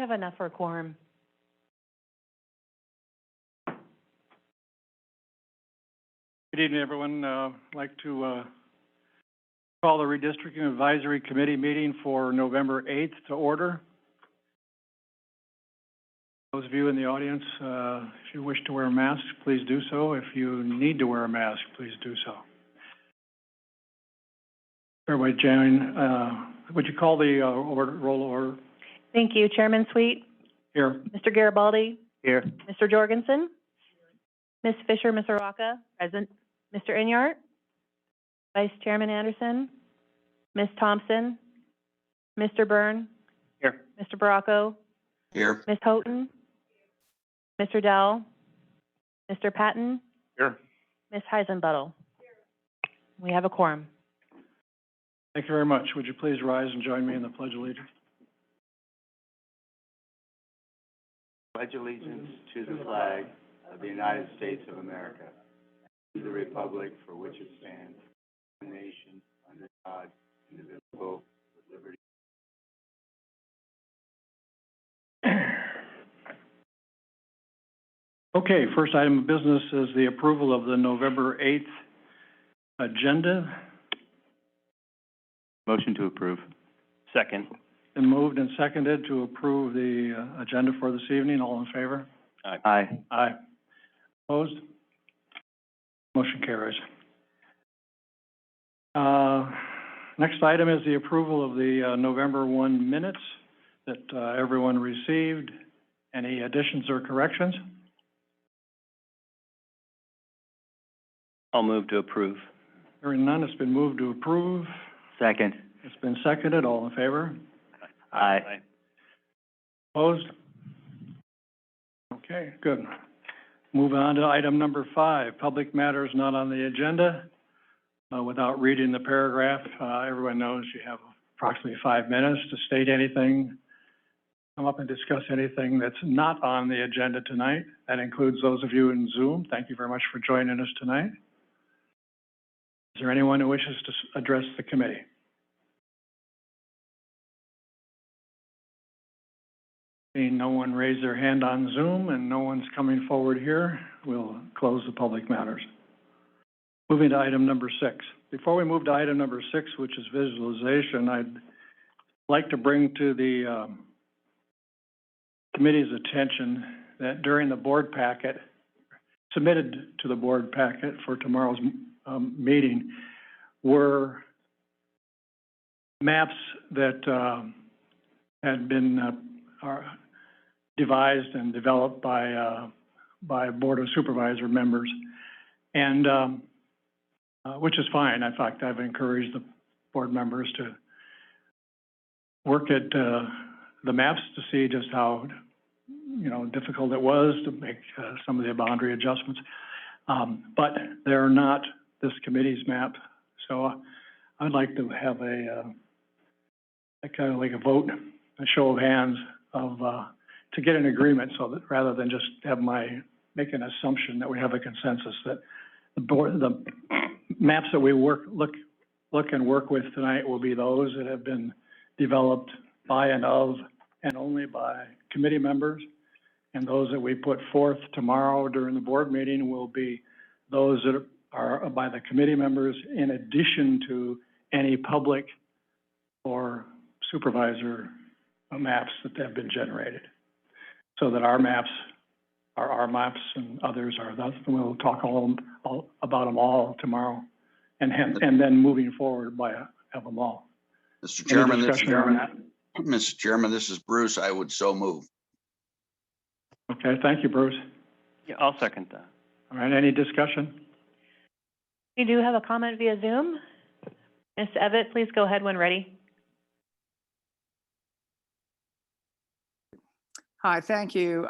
have enough for a quorum. Good evening, everyone. I'd like to call the Redistricting Advisory Committee meeting for November 8th to order. Those of you in the audience, if you wish to wear a mask, please do so. If you need to wear a mask, please do so. Everybody join. Would you call the roll order? Thank you. Chairman Sweet? Here. Mr. Garibaldi? Here. Mr. Jorgensen? Ms. Fisher, Ms. Araka? Present. Mr. Inyart? Vice Chairman Anderson? Ms. Thompson? Mr. Byrne? Here. Mr. Baracco? Here. Ms. Houghton? Mr. Dell? Mr. Patton? Here. Ms. Heisenbuttel? We have a quorum. Thank you very much. Would you please rise and join me in the Pledge of Allegiance? Pledge allegiance to the flag of the United States of America, to the republic for which it stands, one nation, under God, indivisible, with liberty. Okay, first item of business is the approval of the November 8th agenda. Motion to approve. Second. Been moved and seconded to approve the agenda for this evening. All in favor? Aye. Aye. Opposed? Motion carries. Next item is the approval of the November 1 minutes that everyone received. Any additions or corrections? I'll move to approve. Hearing none, it's been moved to approve. Second. It's been seconded. All in favor? Aye. Opposed? Okay, good. Move on to item number 5, public matters not on the agenda. Without reading the paragraph, everyone knows you have approximately 5 minutes to state anything, come up and discuss anything that's not on the agenda tonight. That includes those of you in Zoom. Thank you very much for joining us tonight. Is there anyone who wishes to address the committee? Seeing no one raise their hand on Zoom and no one's coming forward here, we'll close the public matters. Moving to item number 6. Before we move to item number 6, which is visualization, I'd like to bring to the committee's attention that during the board packet, submitted to the board packet for tomorrow's meeting, were maps that had been devised and developed by Board of Supervisor members, and which is fine. In fact, I've encouraged the board members to work at the maps to see just how difficult it was to make some of the boundary adjustments, but they're not this committee's map. So I'd like to have a kind of like a vote, a show of hands of to get an agreement, so that rather than just have make an assumption that we have a consensus that the maps that we look and work with tonight will be those that have been developed by and of and only by committee members, and those that we put forth tomorrow during the board meeting will be those that are by the committee members in addition to any public or supervisor maps that have been generated. So that our maps are our maps and others are those. We'll talk all about them all tomorrow, and then moving forward have them all. Mr. Chairman, Mr. Chairman, this is Bruce. I would so move. Okay, thank you, Bruce. Yeah, I'll second that. All right, any discussion? We do have a comment via Zoom. Ms. Evett, please go ahead when ready. Hi, thank you.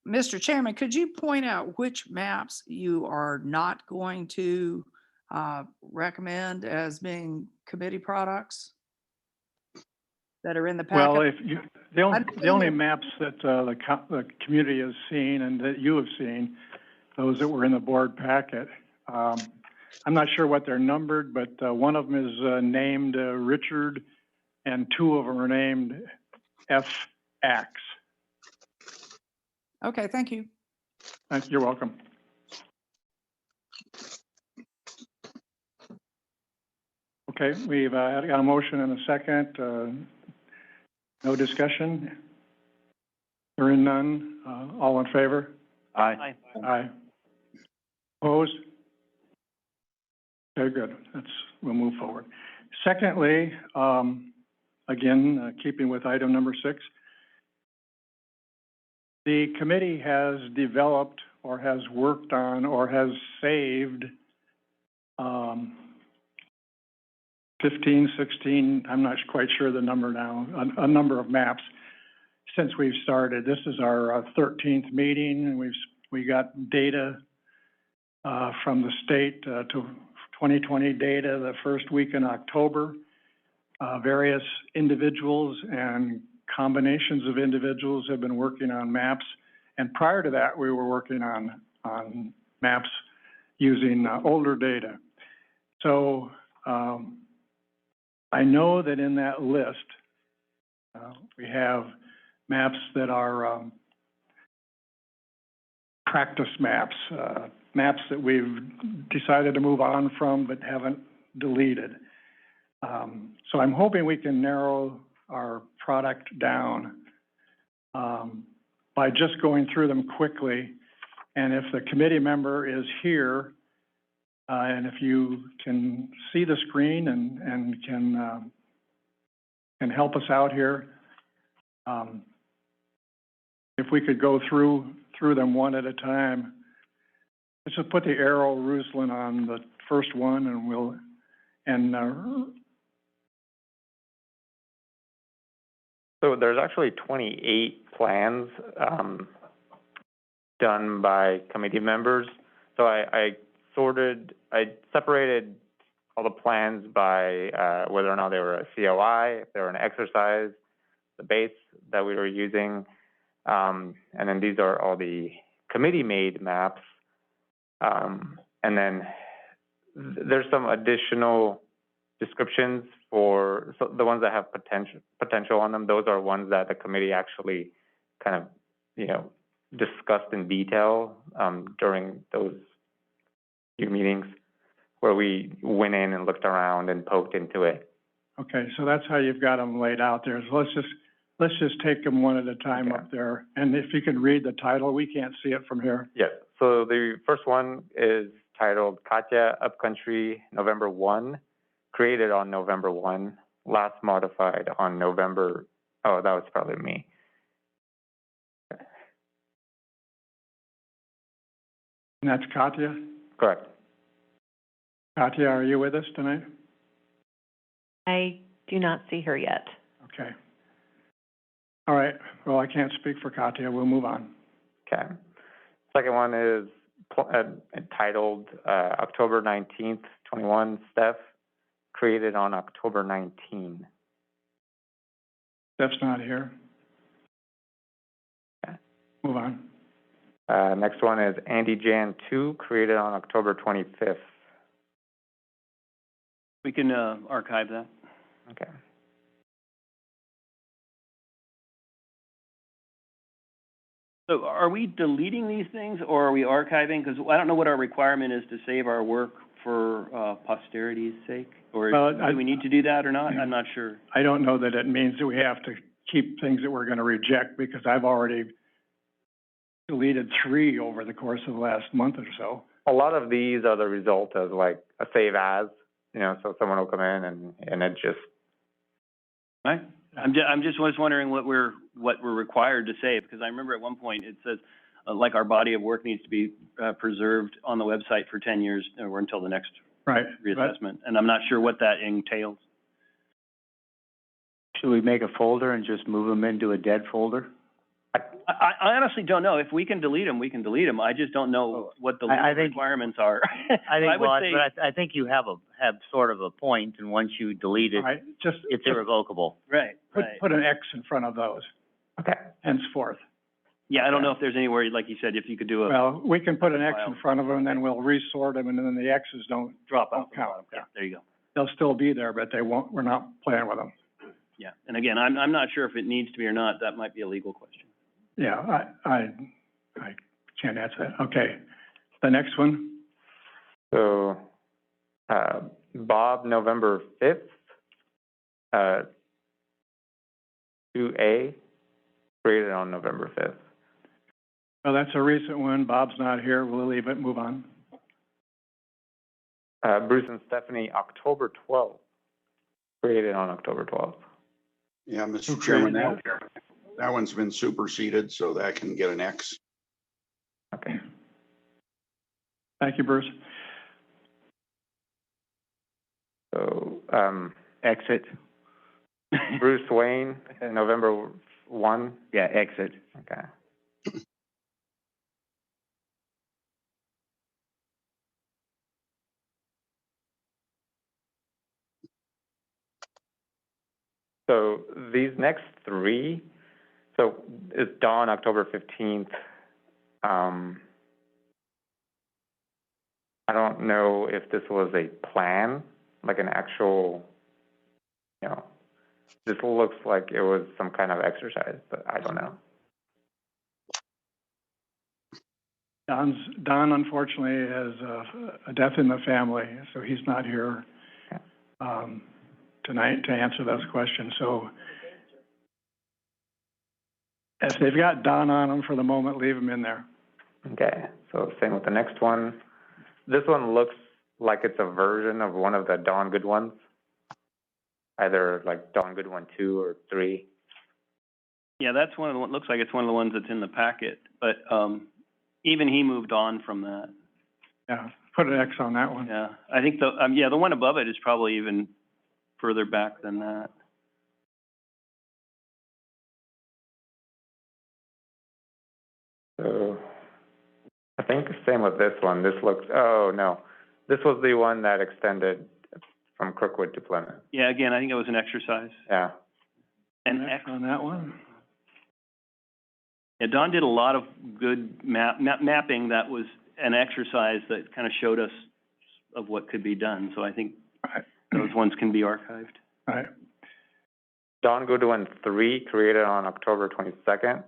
Mr. Chairman, could you point out which maps you are not going to recommend as being committee products that are in the packet? Well, the only maps that the community has seen and that you have seen, those that were in the board packet, I'm not sure what they're numbered, but one of them is named Richard, and two of them are named F acts. Okay, thank you. You're welcome. Okay, we've got a motion and a second. No discussion? Hearing none. All in favor? Aye. Aye. Opposed? Okay, good. We'll move forward. Secondly, again, keeping with item number 6, the committee has developed or has worked on or has saved 15, 16, I'm not quite sure the number now, a number of maps since we've started. This is our 13th meeting, and we got data from the state to 2020 data the first week in October. Various individuals and combinations of individuals have been working on maps, and prior to that, we were working on maps using older data. So I know that in that list, we have maps that are practice maps, maps that we've decided to move on from but haven't deleted. So I'm hoping we can narrow our product down by just going through them quickly. And if the committee member is here, and if you can see the screen and can help us out here, if we could go through them one at a time. Let's just put the arrow, Ruslan, on the first one, and So there's actually 28 plans done by committee members. So I separated all the plans by whether or not they were a COI, if they were an exercise, the base that we were using, and then these are all the committee-made maps. And then there's some additional descriptions for the ones that have potential on them. Those are ones that the committee actually kind of, discussed in detail during those few meetings where we went in and looked around and poked into it. Okay, so that's how you've got them laid out there. So let's just take them one at a time up there. And if you can read the title, we can't see it from here. Yes. So the first one is titled Katya Upcountry November 1, created on November 1, last modified on November, oh, that was probably me. Okay. And that's Katya? Correct. Katya, are you with us tonight? I do not see her yet. Okay. All right. Well, I can't speak for Katya. We'll move on. Okay. Second one is titled October 19th, 21, Steph, created on October 19. Steph's not here. Okay. Move on. Next one is Andy Jan 2, created on October 25th. We can archive that. Okay. So are we deleting these things or are we archiving? Because I don't know what our requirement is to save our work for posterity's sake. Or do we need to do that or not? I'm not sure. I don't know that it means that we have to keep things that we're going to reject, because I've already deleted 3 over the course of the last month or so. A lot of these are the result of like a save as, so someone will come in and it just. Right. I'm just was wondering what we're required to save, because I remember at one point it says like our body of work needs to be preserved on the website for 10 years or until the next reassessment, and I'm not sure what that entails. Should we make a folder and just move them into a dead folder? I honestly don't know. If we can delete them, we can delete them. I just don't know what the requirements are. I think you have sort of a point, and once you delete it, Right. it's irrevocable. Right. Put an X in front of those. Okay. Henceforth. Yeah, I don't know if there's anywhere, like you said, if you could do a. Well, we can put an X in front of them, and then we'll resort them, and then the X's don't count. Yeah, there you go. They'll still be there, but they won't. We're not playing with them. Yeah, and again, I'm not sure if it needs to be or not. That might be a legal question. Yeah, I can't answer that. Okay, the next one, So, Bob, November 5th, 2A, created on November 5th. well, that's a recent one. Bob's not here. We'll leave it, move on. Bruce and Stephanie, October 12th, created on October 12th. Yeah, Who Mr. created Chairman, that one's been superseded, so that can get an X. Okay. Thank you, Bruce. So, Exit. Bruce Wayne, November 1. Yeah, exit. Okay. So these next three, so it's Dawn, October 15th. I don't know if this was a plan, like an actual, you know, this looks like it was some kind of exercise, but I don't know. Don unfortunately has a death in the family, so he's not here tonight to answer those questions. So if they've got Don on them for the moment, leave him in there. Okay, so same with the next one. This one looks like it's a version of one of the Dawn Good ones, either like Dawn Good 1, 2, or 3. Yeah, that's one of the, looks like it's one of the ones that's in the packet, but, even he moved on from that. Yeah, put an X on that one. Yeah, I think the, the one above it is probably even further back than that. So I think same with this one. This looks, oh no, this was the one that extended from Crookwood to Plymouth. Yeah, again, I think it was an exercise. Yeah. And X on that one. Yeah, Don did a lot of good mapping that was an exercise that kind of showed us of what could be done. So I think those ones can be archived. All right. Dawn Goodwin 3, created on October 22nd.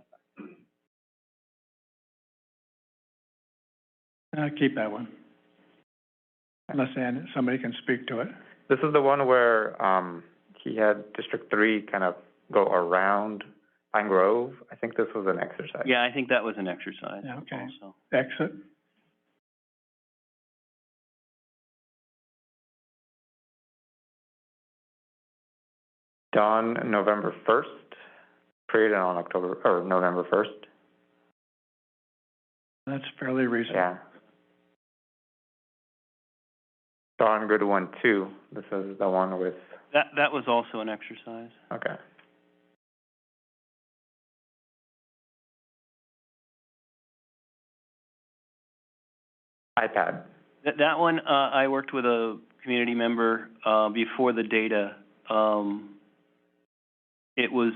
Keep that one. Unless somebody can speak to it. This is the one where he had District 3 kind of go around Pine Grove. I think this was an exercise. Yeah, I think that was an exercise. Yeah, okay. Also. Exit. Dawn, November 1st, created on November 1st. That's fairly recent. Yeah. Dawn Goodwin 2, this is the one with, That was also an exercise. okay. iPad. That one, I worked with a community member, before the data. It was,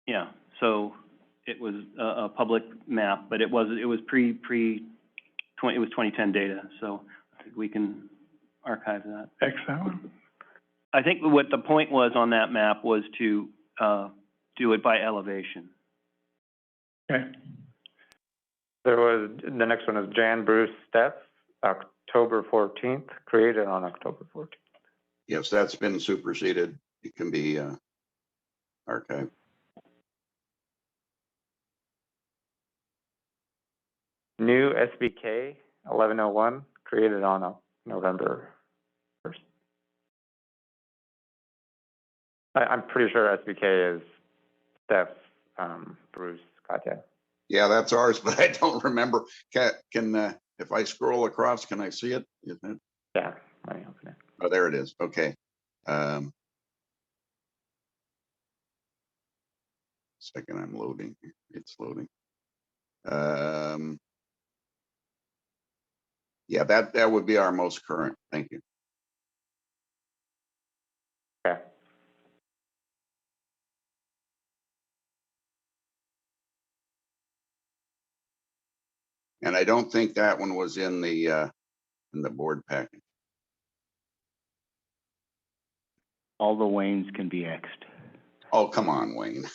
yeah, so it was a public map, but it was it was 2010 data, so I think we can archive that. X that one. I think what the point was on that map was to, do it by elevation. Okay. There was, the next one is Jan Bruce Steph, October 14th, created on October 14th. Yes, that's been superseded. It can be archived. New SBK 1101, created on November 1st. I'm pretty sure SBK is Steph, Bruce, Katya. Yeah, that's ours, but I don't remember. Can if I scroll across, can I see it? Isn't it? Yeah, let me open it. Oh, there it is. Okay. Second, I'm loading. It's loading. Yeah, that would be our most current. Thank you. Okay. And I don't think that one was in the board package. All the Waynes can be X'd. Oh, come on, Wayne.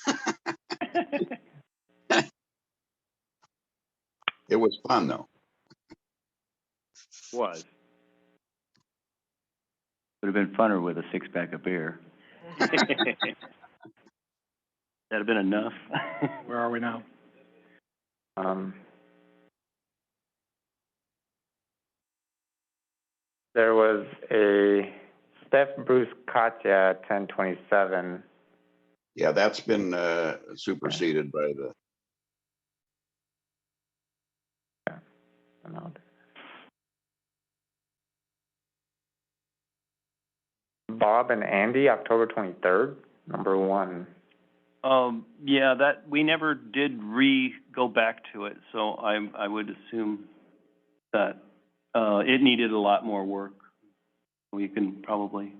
It was fun, though. Was. Would have been funner with a six-pack of beer. That'd have been enough. Where are we now? There was a Steph Bruce Katya 1027. Yeah, that's been superseded by the, Bob and Andy, October 23rd, number 1. Yeah, that, we never did go back to it, so I would assume that, it needed a lot more work. We can probably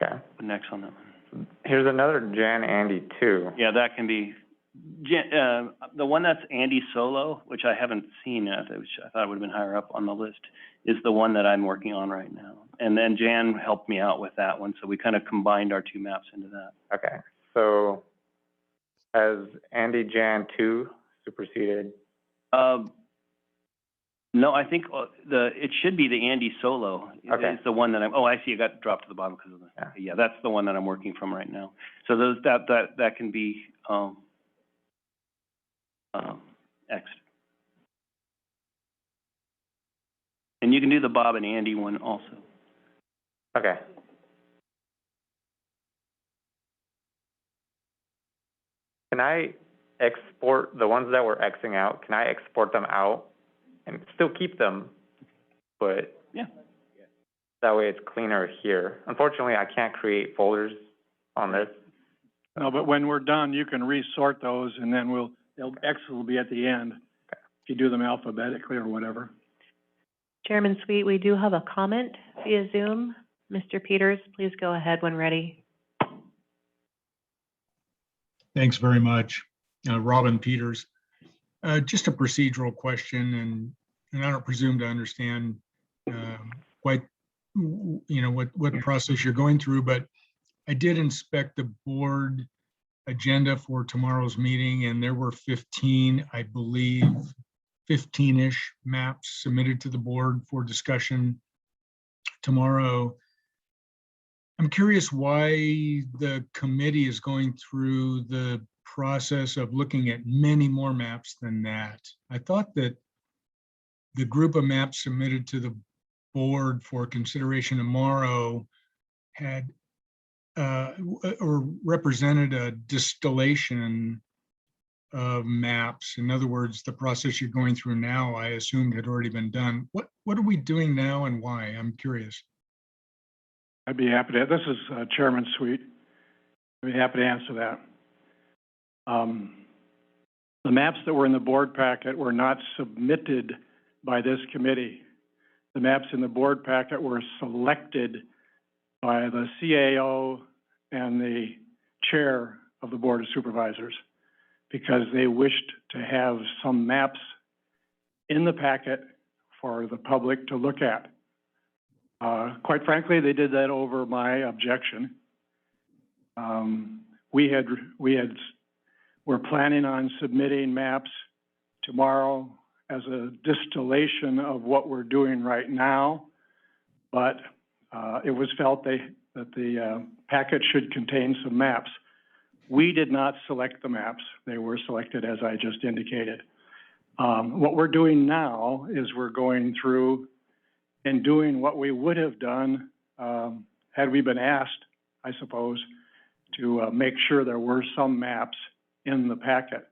Okay. put next on that one. Here's another Jan Andy 2. Yeah, that can be, the one that's Andy Solo, which I haven't seen yet, which I thought would have been higher up on the list, is the one that I'm working on right now. And then Jan helped me out with that one, so we kind of combined our two maps into that. Okay, so has Andy Jan 2 superseded? No, I think it should be the Andy Solo. Okay. It's the one that I see it got dropped to the bottom because of the, yeah, that's the one that I'm working from right now. So those, that can be, X. And you can do the Bob and Andy one also. Okay. Can I export the ones that we're Xing out? Can I export them out and still keep them, but yeah, that way it's cleaner here? Unfortunately, I can't create folders on this. No, but when we're done, you can resort those, and then X will be at the end, if you do them alphabetically or whatever. Chairman Sweet, we do have a comment via Zoom. Mr. Peters, please go ahead when ready. Thanks very much. Robin Peters. Just a procedural question, and I don't presume to understand quite, what process you're going through, but I did inspect the board agenda for tomorrow's meeting, and there were 15, I believe, 15-ish maps submitted to the board for discussion tomorrow. I'm curious why the committee is going through the process of looking at many more maps than that. I thought that the group of maps submitted to the board for consideration tomorrow had or represented a distillation of maps. In other words, the process you're going through now, I assumed had already been done. What are we doing now and why? I'm curious. I'd be happy to. This is Chairman Sweet. I'd be happy to answer that. The maps that were in the board packet were not submitted by this committee. The maps in the board packet were selected by the CAO and the chair of the Board of Supervisors because they wished to have some maps in the packet for the public to look at. Quite frankly, they did that over my objection. We're planning on submitting maps tomorrow as a distillation of what we're doing right now, but it was felt that the packet should contain some maps. We did not select the maps. They were selected as I just indicated. What we're doing now is we're going through and doing what we would have done had we been asked, I suppose, to make sure there were some maps in the packet.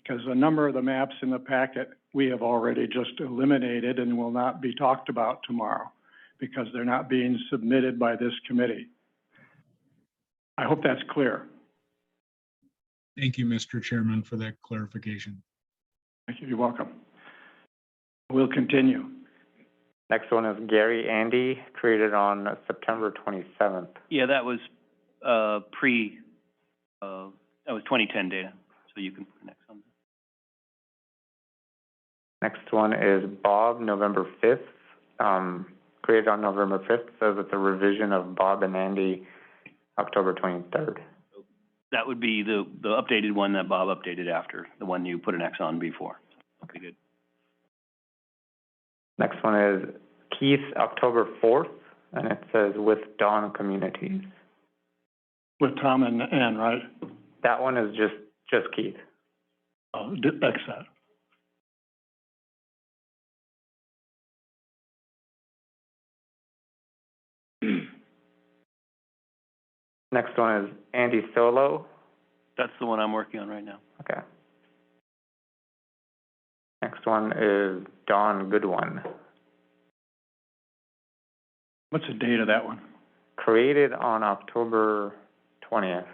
Because a number of the maps in the packet we have already just eliminated and will not be talked about tomorrow because they're not being submitted by this committee. I hope that's clear. Thank you, Mr. Chairman, for that clarification. Thank you. You're welcome. We'll continue. Next one is Gary Andy, created on September 27th. Yeah, that was that was 2010 data, so you can put next on that. Next one is Bob, November 5th, created on November 5th, says it's a revision of Bob and Andy October 23rd. That would be the updated one that Bob updated after, the one you put an X on before. Okay, good. Next one is Keith, October 4th, and it says with Dawn Communities. With Tom and Ann, right? That one is just Keith. X that. Next one is Andy Solo. That's the one I'm working on right now. Okay. Next one is Dawn Goodwin. What's the date of that one? Created on October 20th.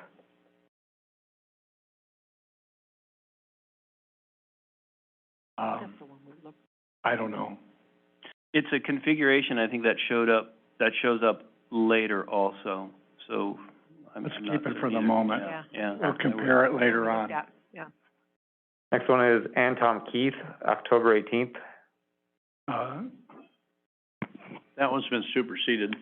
I don't know. It's a configuration, I think, that shows up later also, so Let's I'm not keep it sure for the either. moment. Yeah. We'll compare it later on. Yeah, yeah. Next one is Anton Keith, October 18th. That one's been superseded.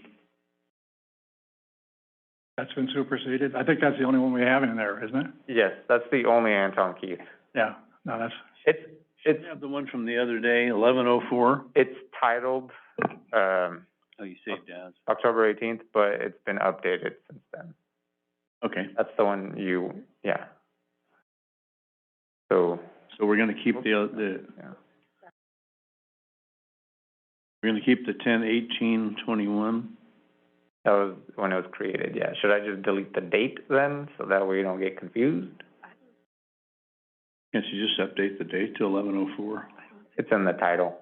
That's been superseded? I think that's the only one we have in there, isn't it? Yes, that's the only Anton Keith. Yeah, no, that's, It's You have the one from the other day, 1104. it's titled, Oh, you saved as. October 18th, but it's been updated since then. Okay. That's the one yeah. So, So we're gonna keep yeah. we're gonna keep the 10/18/21. That was when it was created, yeah. Should I just delete the date then, so that way you don't get confused? Can't you just update the date to 1104? It's in the title.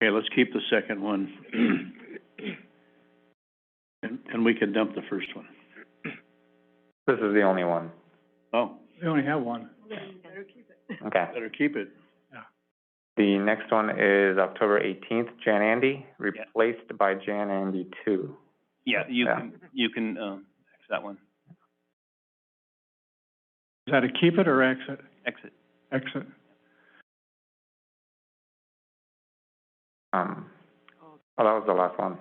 Okay, let's keep the second one. And we can dump the first one. This is the only one. Oh, we only have one. Okay. better keep it. The next one is October 18th, Jan Andy, replaced by Jan Andy 2. Yeah, you can, X that one. Is that a keep it or exit? Exit. Exit. Oh, that was the last one.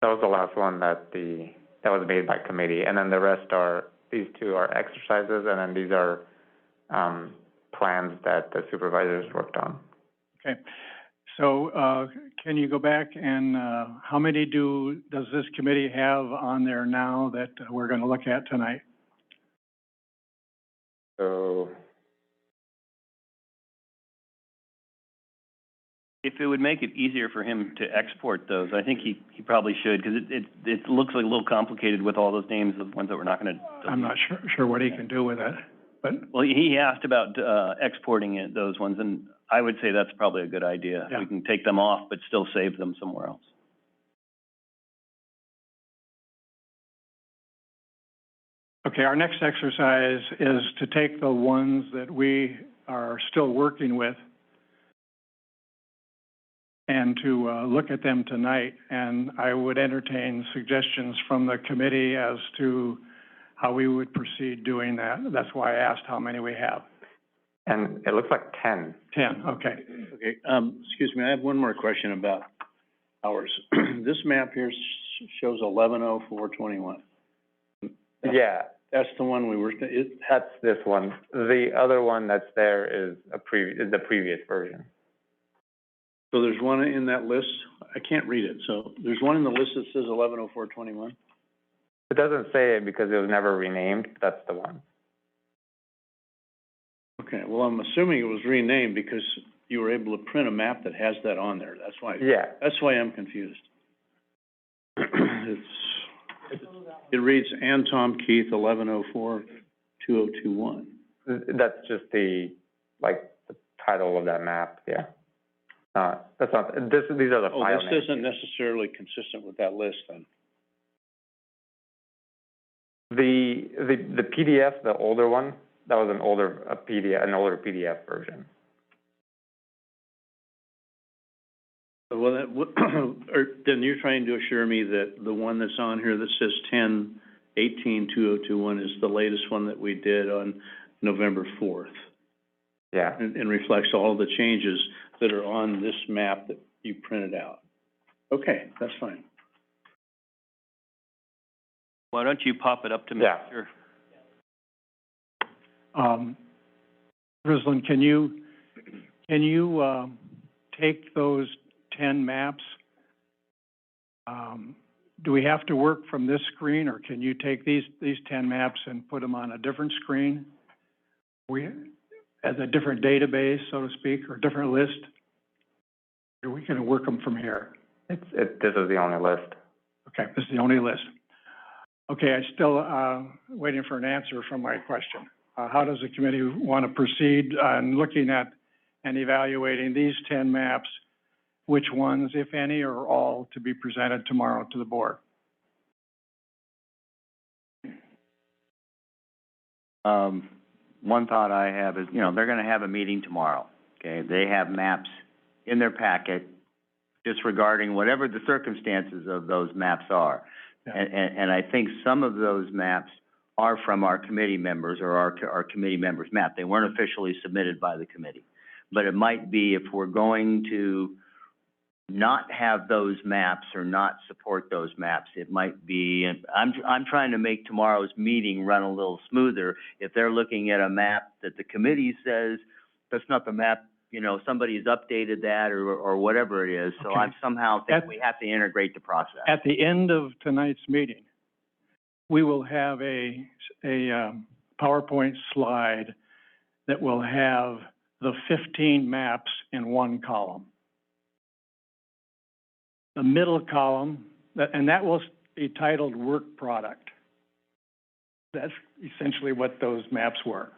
That was the last one that was made by committee, and then the rest these two are exercises, and then these are, plans that the supervisors worked on. Okay. So, can you go back and, how many does this committee have on there now that we're gonna look at tonight? So, If it would make it easier for him to export those, I think he probably should, because it looks like a little complicated with all those names of ones that we're not gonna delete. I'm not sure what he can do with it, but, Well, he asked about, exporting those ones, and I would say that's probably a good idea. Yeah. We can take them off, but still save them somewhere else. okay, our next exercise is to take the ones that we are still working with and to look at them tonight. And I would entertain suggestions from the committee as to how we would proceed doing that. That's why I asked how many we have. and it looks like 10. 10, okay. Okay, excuse me, I have one more question about ours. This map here shows 110421. Yeah, That's the one we were, that's this one. The other one that's there is the previous version. so there's one in that list, I can't read it, so there's one in the list that says 110421. It doesn't say it because it was never renamed, but that's the one. Okay, well, I'm assuming it was renamed because you were able to print a map that has that on there, that's why I'm confused. It reads Anton Keith, 1104-2021. That's just the title of that map, yeah. That's not, these are the Oh, file this names. isn't necessarily consistent with that list then. The PDF, the older one, that was an older PDF version. Well, then you're trying to assure me that the one that's on here that says 10/18/2021 is the latest one that we did on November 4th, Yeah. and reflects all the changes that are on this map that you printed out. Okay, that's fine. Why don't you pop it up to me? Yeah. Sure. Ruslan, can you take those 10 maps? Do we have to work from this screen, or can you take these 10 maps and put them on a different screen? As a different database, so to speak, or different list? Or are we gonna work them from here? This is the only list. Okay, this is the only list. Okay, I still, waiting for an answer from my question. How does the committee want to proceed on looking at and evaluating these 10 maps? Which ones, if any, or all, to be presented tomorrow to the board? One thought I have is, they're gonna have a meeting tomorrow, okay? They have maps in their packet disregarding whatever the circumstances of those maps are. Yeah. And I think some of those maps are from our committee members or our committee members' map. They weren't officially submitted by the committee. But it might be, if we're going to not have those maps or not support those maps, it might be, and I'm trying to make tomorrow's meeting run a little smoother. If they're looking at a map that the committee says, that's not the map, somebody's updated that or whatever it is. So Okay. I'm somehow think we have to integrate the process. At the end of tonight's meeting, we will have a PowerPoint slide that will have the 15 maps in one column. The middle column, and that will be titled Work Product. That's essentially what those maps were.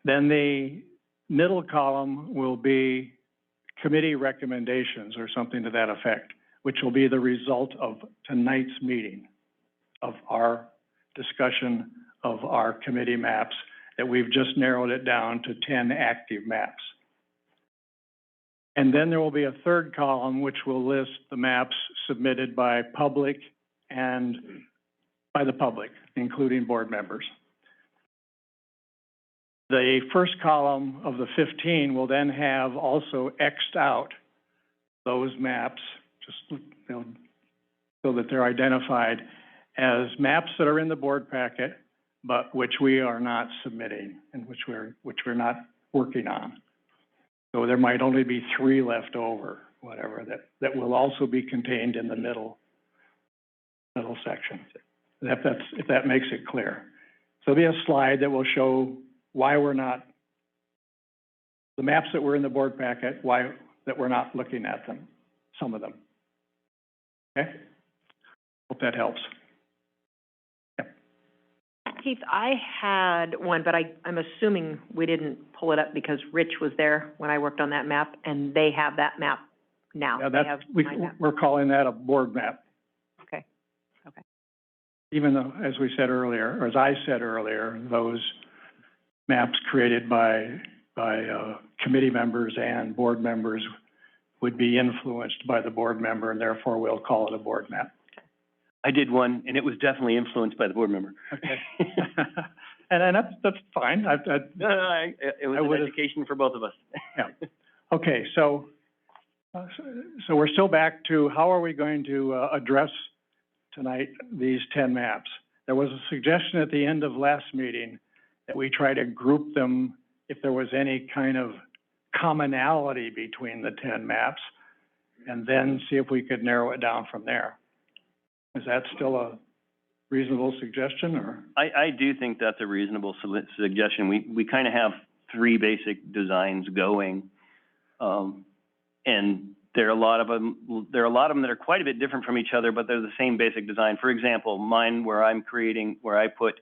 Then the middle column will be committee recommendations or something to that effect, which will be the result of tonight's meeting, of our discussion of our committee maps, that we've just narrowed it down to 10 active maps. And then there will be a third column which will list the maps submitted by public and by the public, including board members. The first column of the 15 will then have also X'd out those maps, just so that they're identified as maps that are in the board packet, but which we are not submitting and which we're not working on. So there might only be 3 left over, whatever, that will also be contained in the middle section, if that makes it clear. So there'll be a slide that will show why we're not, the maps that were in the board packet, why that we're not looking at them, some of them. Okay? Hope that helps. Keith, I had one, but I'm assuming we didn't pull it up because Rich was there when I worked on that map, and they have that map now. Yeah, They have my map. we're calling that a board map. Okay. Even though, as we said earlier, or as I said earlier, those maps created by committee members and board members would be influenced by the board member, and therefore we'll call it a board map. I did one, and it was definitely influenced by the board member. Okay. And that's fine. It was an education for both of us. Yeah. Okay, so we're still back to how are we going to address tonight these 10 maps? There was a suggestion at the end of last meeting that we try to group them if there was any kind of commonality between the 10 maps, and then see if we could narrow it down from there. Is that still a reasonable suggestion, or? I do think that's a reasonable suggestion. We kind of have 3 basic designs going. And there are a lot of them that are quite a bit different from each other, but they're the same basic design. For example, mine where I put,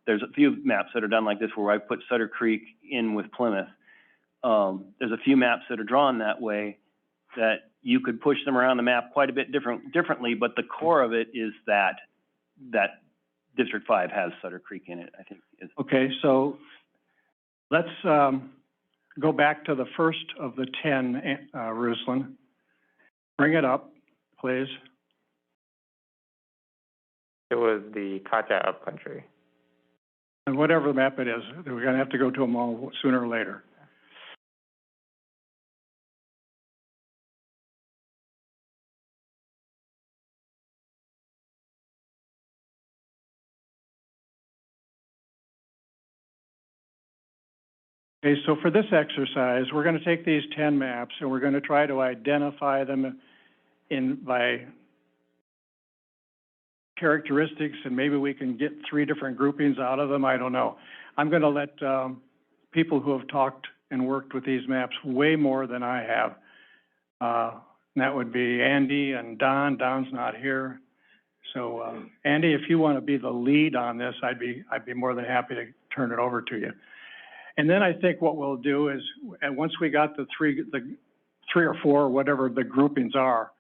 there's a few maps that are done like this where I put Sutter Creek in with Plymouth. There's a few maps that are drawn that way that you could push them around the map quite a bit differently, but the core of it is that District 5 has Sutter Creek in it, I think. Okay, so let's go back to the first of the 10, Ruslan. Bring it up, please. It was the Kacha upcountry. And whatever map it is, we're gonna have to go to them all sooner or later. Okay, so for this exercise, we're gonna take these 10 maps and we're gonna try to identify them by characteristics, and maybe we can get 3 different groupings out of them, I don't know. I'm gonna let, people who have talked and worked with these maps way more than I have. And that would be Andy and Don. Don's not here. So, Andy, if you wanna be the lead on this, I'd be more than happy to turn it over to you. And then I think what we'll do is, and once we got the three or four, whatever the groupings are,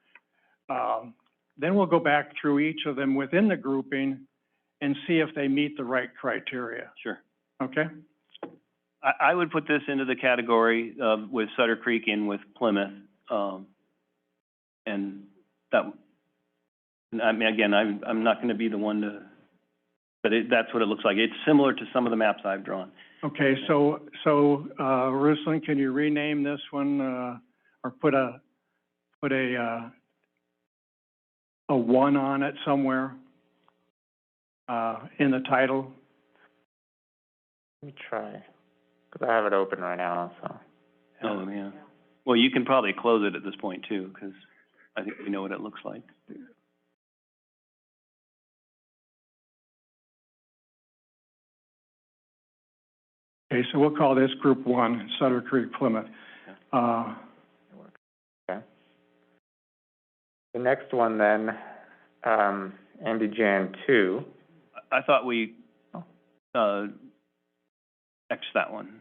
then we'll go back through each of them within the grouping and see if they meet the right criteria. Sure. Okay? I would put this into the category of, with Sutter Creek in with Plymouth, and that, I mean, again, I'm not gonna be the one to, but that's what it looks like. It's similar to some of the maps I've drawn. Okay, so, Ruslan, can you rename this one, or put a 1 on it somewhere, in the title? Let me try, because I have it open right now, so. Oh, yeah. Well, you can probably close it at this point too, because I think we know what it looks like. Okay, so we'll call this Group 1, Sutter Creek, Plymouth. Okay. The next one then, Andy Jan 2. I thought we, X that one.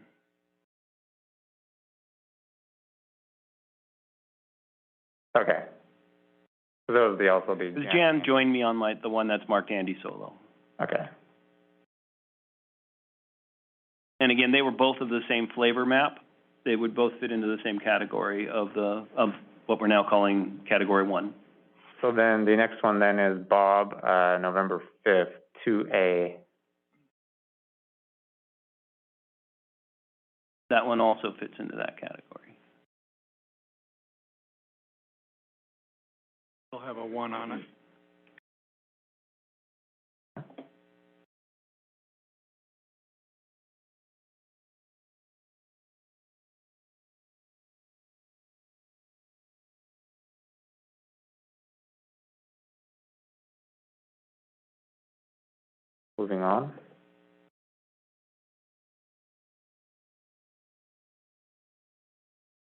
Okay. So those will also be. Jan joined me on the one that's marked Andy Solo. Okay. And again, they were both of the same flavor map. They would both fit into the same category of what we're now calling category 1. So then the next one then is Bob, November 5th, 2A. That one also fits into that category. We'll have a 1 on it. Moving on.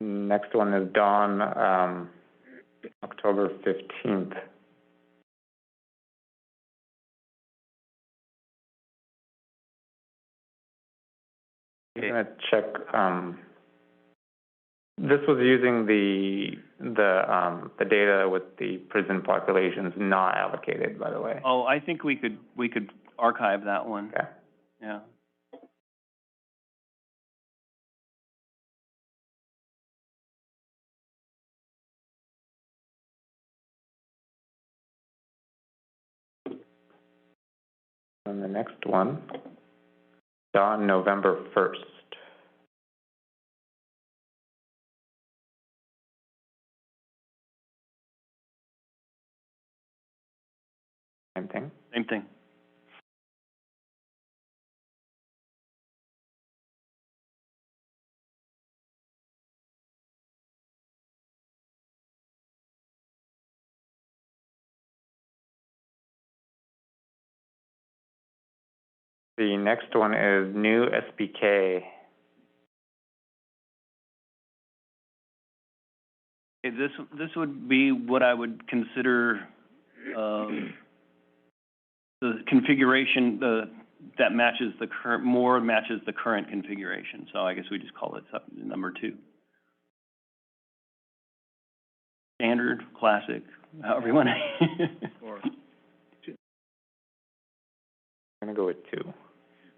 Next one is Dawn, October 15th. I'm gonna check, this was using the data with the prison populations not allocated, by the way. Oh, I think we could archive that one. Okay. Yeah. And the next one, Dawn, November 1st. Same thing. Same thing. The next one is new SBK. This would be what I would consider the configuration that matches the current configuration. So I guess we just call it number 2. Standard, classic, however you want to. I'm gonna go with 2.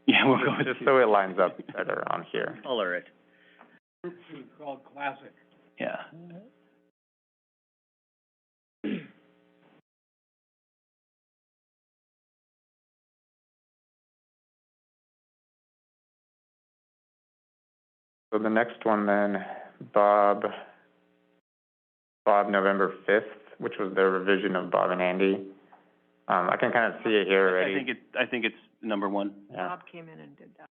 Yeah, we'll go with just 2. so it lines up better on here. Color it. Group 2 called Classic. Yeah. So the next one then, Bob, November 5th, which was the revision of Bob and Andy. I can kind of see it here already. I think it's number one. Yeah. Bob came in and did that.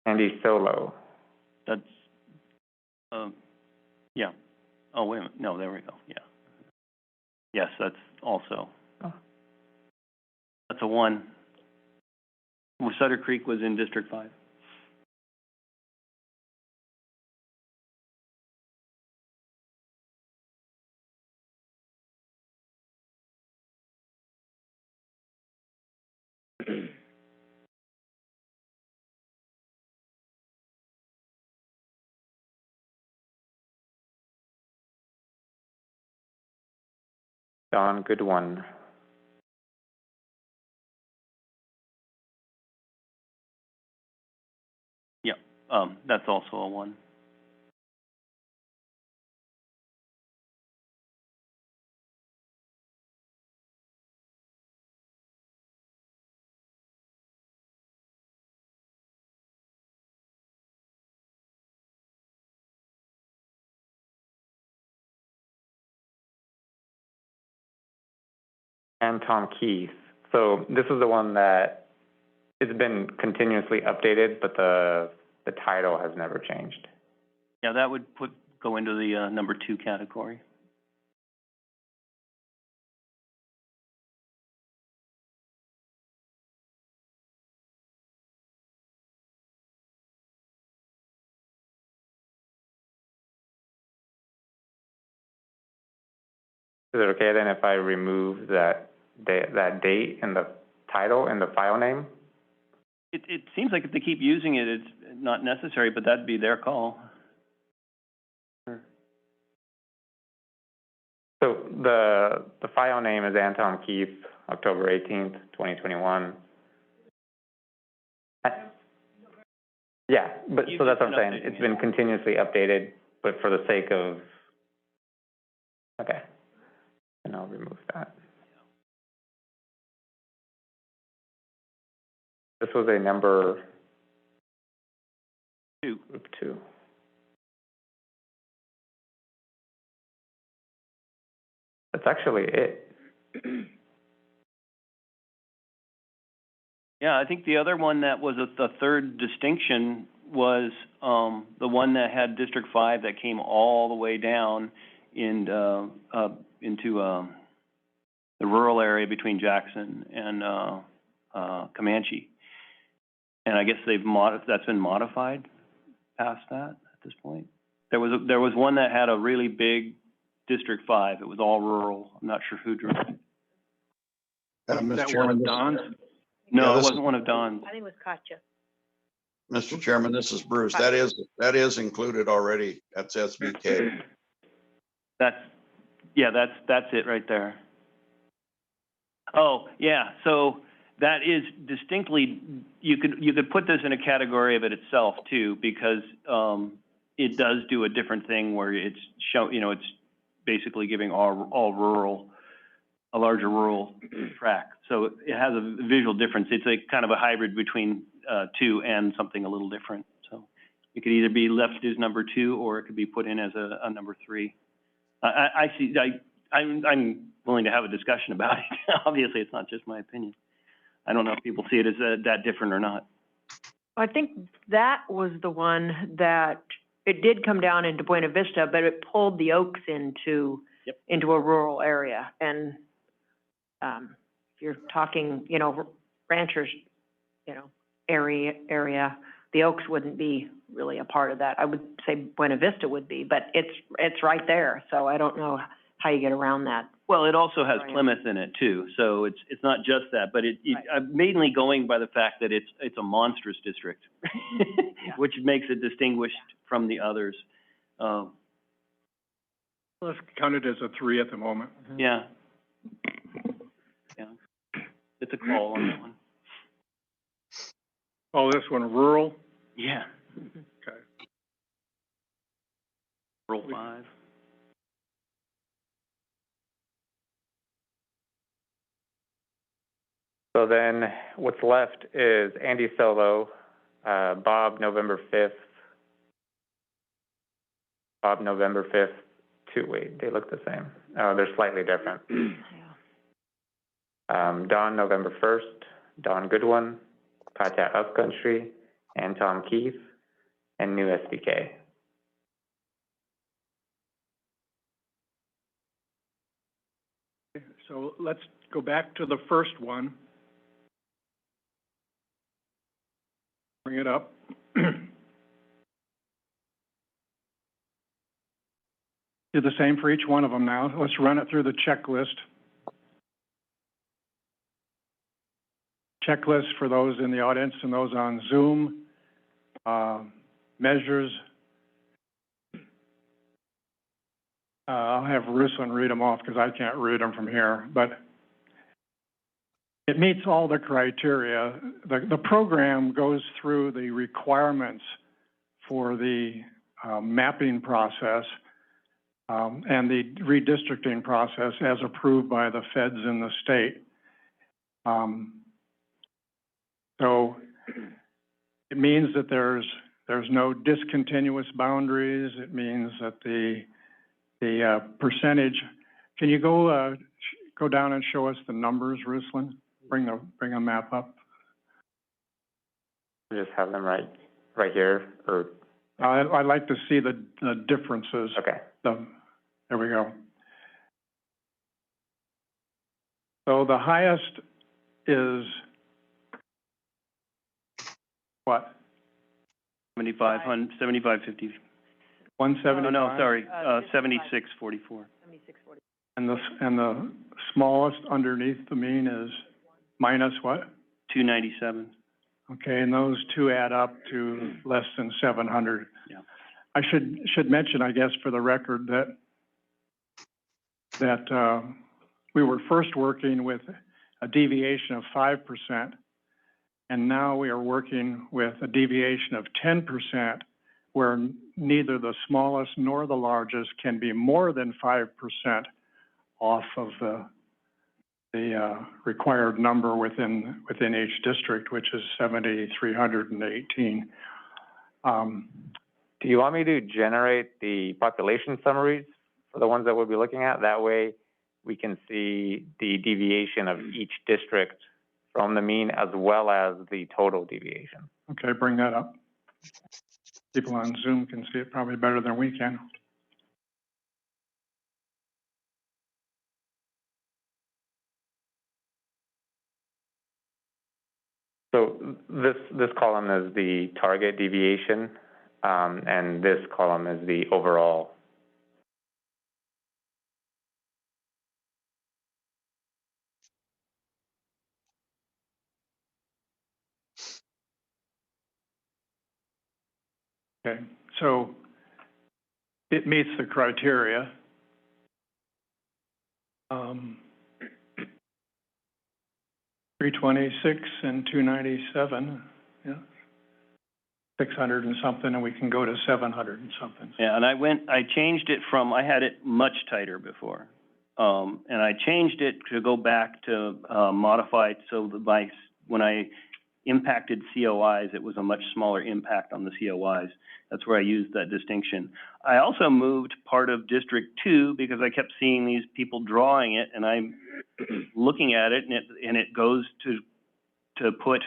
Andy Solo. That's, yeah. Oh, wait a minute. No, there we go. Yeah. Yes, that's also. Oh. That's a one. Well, Sutter Creek was in District 5. Don, good one. Yeah, that's also a one. And Tom Keith. So this is the one that it's been continuously updated, but the title has never changed. Yeah, that would go into the, number 2 category. Is it okay then if I remove that date in the title and the file name? It seems like if they keep using it, it's not necessary, but that'd be their call. Sure. So the file name is Anton Keith, October 18th, 2021. Yeah, but so that's what I'm saying. It's been continuously updated, but for the sake of, okay. And I'll remove that. This was a number 2. Group 2. That's actually it. Yeah, I think the other one that was the third distinction was, the one that had District 5 that came all the way down into, the rural area between Jackson and, Comanche. And I guess that's been modified past that at this point. There was one that had a really big District 5. It was all rural. I'm not sure who drew it. Mr. Chairman, No, Yeah, it wasn't one of Don's. I think it was Katya. Mr. Chairman, this is Bruce. That is included already. That's SBK. That's it right there. Oh, yeah, so that is distinctly, you could put this in a category of it itself too, because, it does do a different thing where it's it's basically giving all rural, a larger rural track. So it has a visual difference. It's a kind of a hybrid between, 2 and something a little different. So it could either be left as number 2 or it could be put in as a number 3. I'm willing to have a discussion about it. Obviously, it's not just my opinion. I don't know if people see it as that different or not. I think that was the one that, it did come down into Buena Vista, but it pulled the Oaks into a rural area. And, if you're talking, ranchers, area, the Oaks wouldn't be really a part of that. I would say Buena Vista would be, but it's right there, so I don't know how you get around that. Well, it also has Plymouth in it too, so it's not just that, but I'm mainly going by the fact that it's a monstrous district, which makes it distinguished from the others. Let's count it as a 3 at the moment. Yeah. Yeah. It's a call on that one. Oh, this one rural? Yeah. Okay. Rural 5. So then what's left is Andy Solo, Bob November 5th, wait, they look the same. Oh, they're slightly different. Don November 1st, Don Goodwin, Katya Upcountry, and Tom Keith, and new SBK. So let's go back to the first one. Bring it up. Do the same for each one of them now. Let's run it through the checklist. Checklist for those in the audience and those on Zoom. Measures. I'll have Ruslan read them off because I can't read them from here, but it meets all the criteria. The program goes through the requirements for the mapping process and the redistricting process as approved by the feds in the state. So it means that there's no discontinuous boundaries. It means that the percentage. Can you go down and show us the numbers, Ruslan? Bring a map up. Just have them right here, or I'd like to see the differences. okay. There we go. So the highest is what? 7,550. 175? Oh, no, sorry, 7644. And the smallest underneath the mean is minus what? 297. Okay, and those two add up to less than 700. Yeah. I should mention, I guess, for the record, that we were first working with a deviation of 5%, and now we are working with a deviation of 10%, where neither the smallest nor the largest can be more than 5% off of the required number within each district, which is 7,318. Do you want me to generate the population summaries for the ones that we'll be looking at? That way we can see the deviation of each district from the mean as well as the total deviation. Okay, bring that up. People on Zoom can see it probably better than we can. So this column is the target deviation, and this column is the overall. Okay, so it meets the criteria. 326 and 297, yeah. 600 and something, and we can go to 700 and something. Yeah, and I changed it from, I had it much tighter before. And I changed it to go back to modify it so that when I impacted COIs, it was a much smaller impact on the COIs. That's where I used that distinction. I also moved part of District 2 because I kept seeing these people drawing it, and I'm looking at it, and it goes to put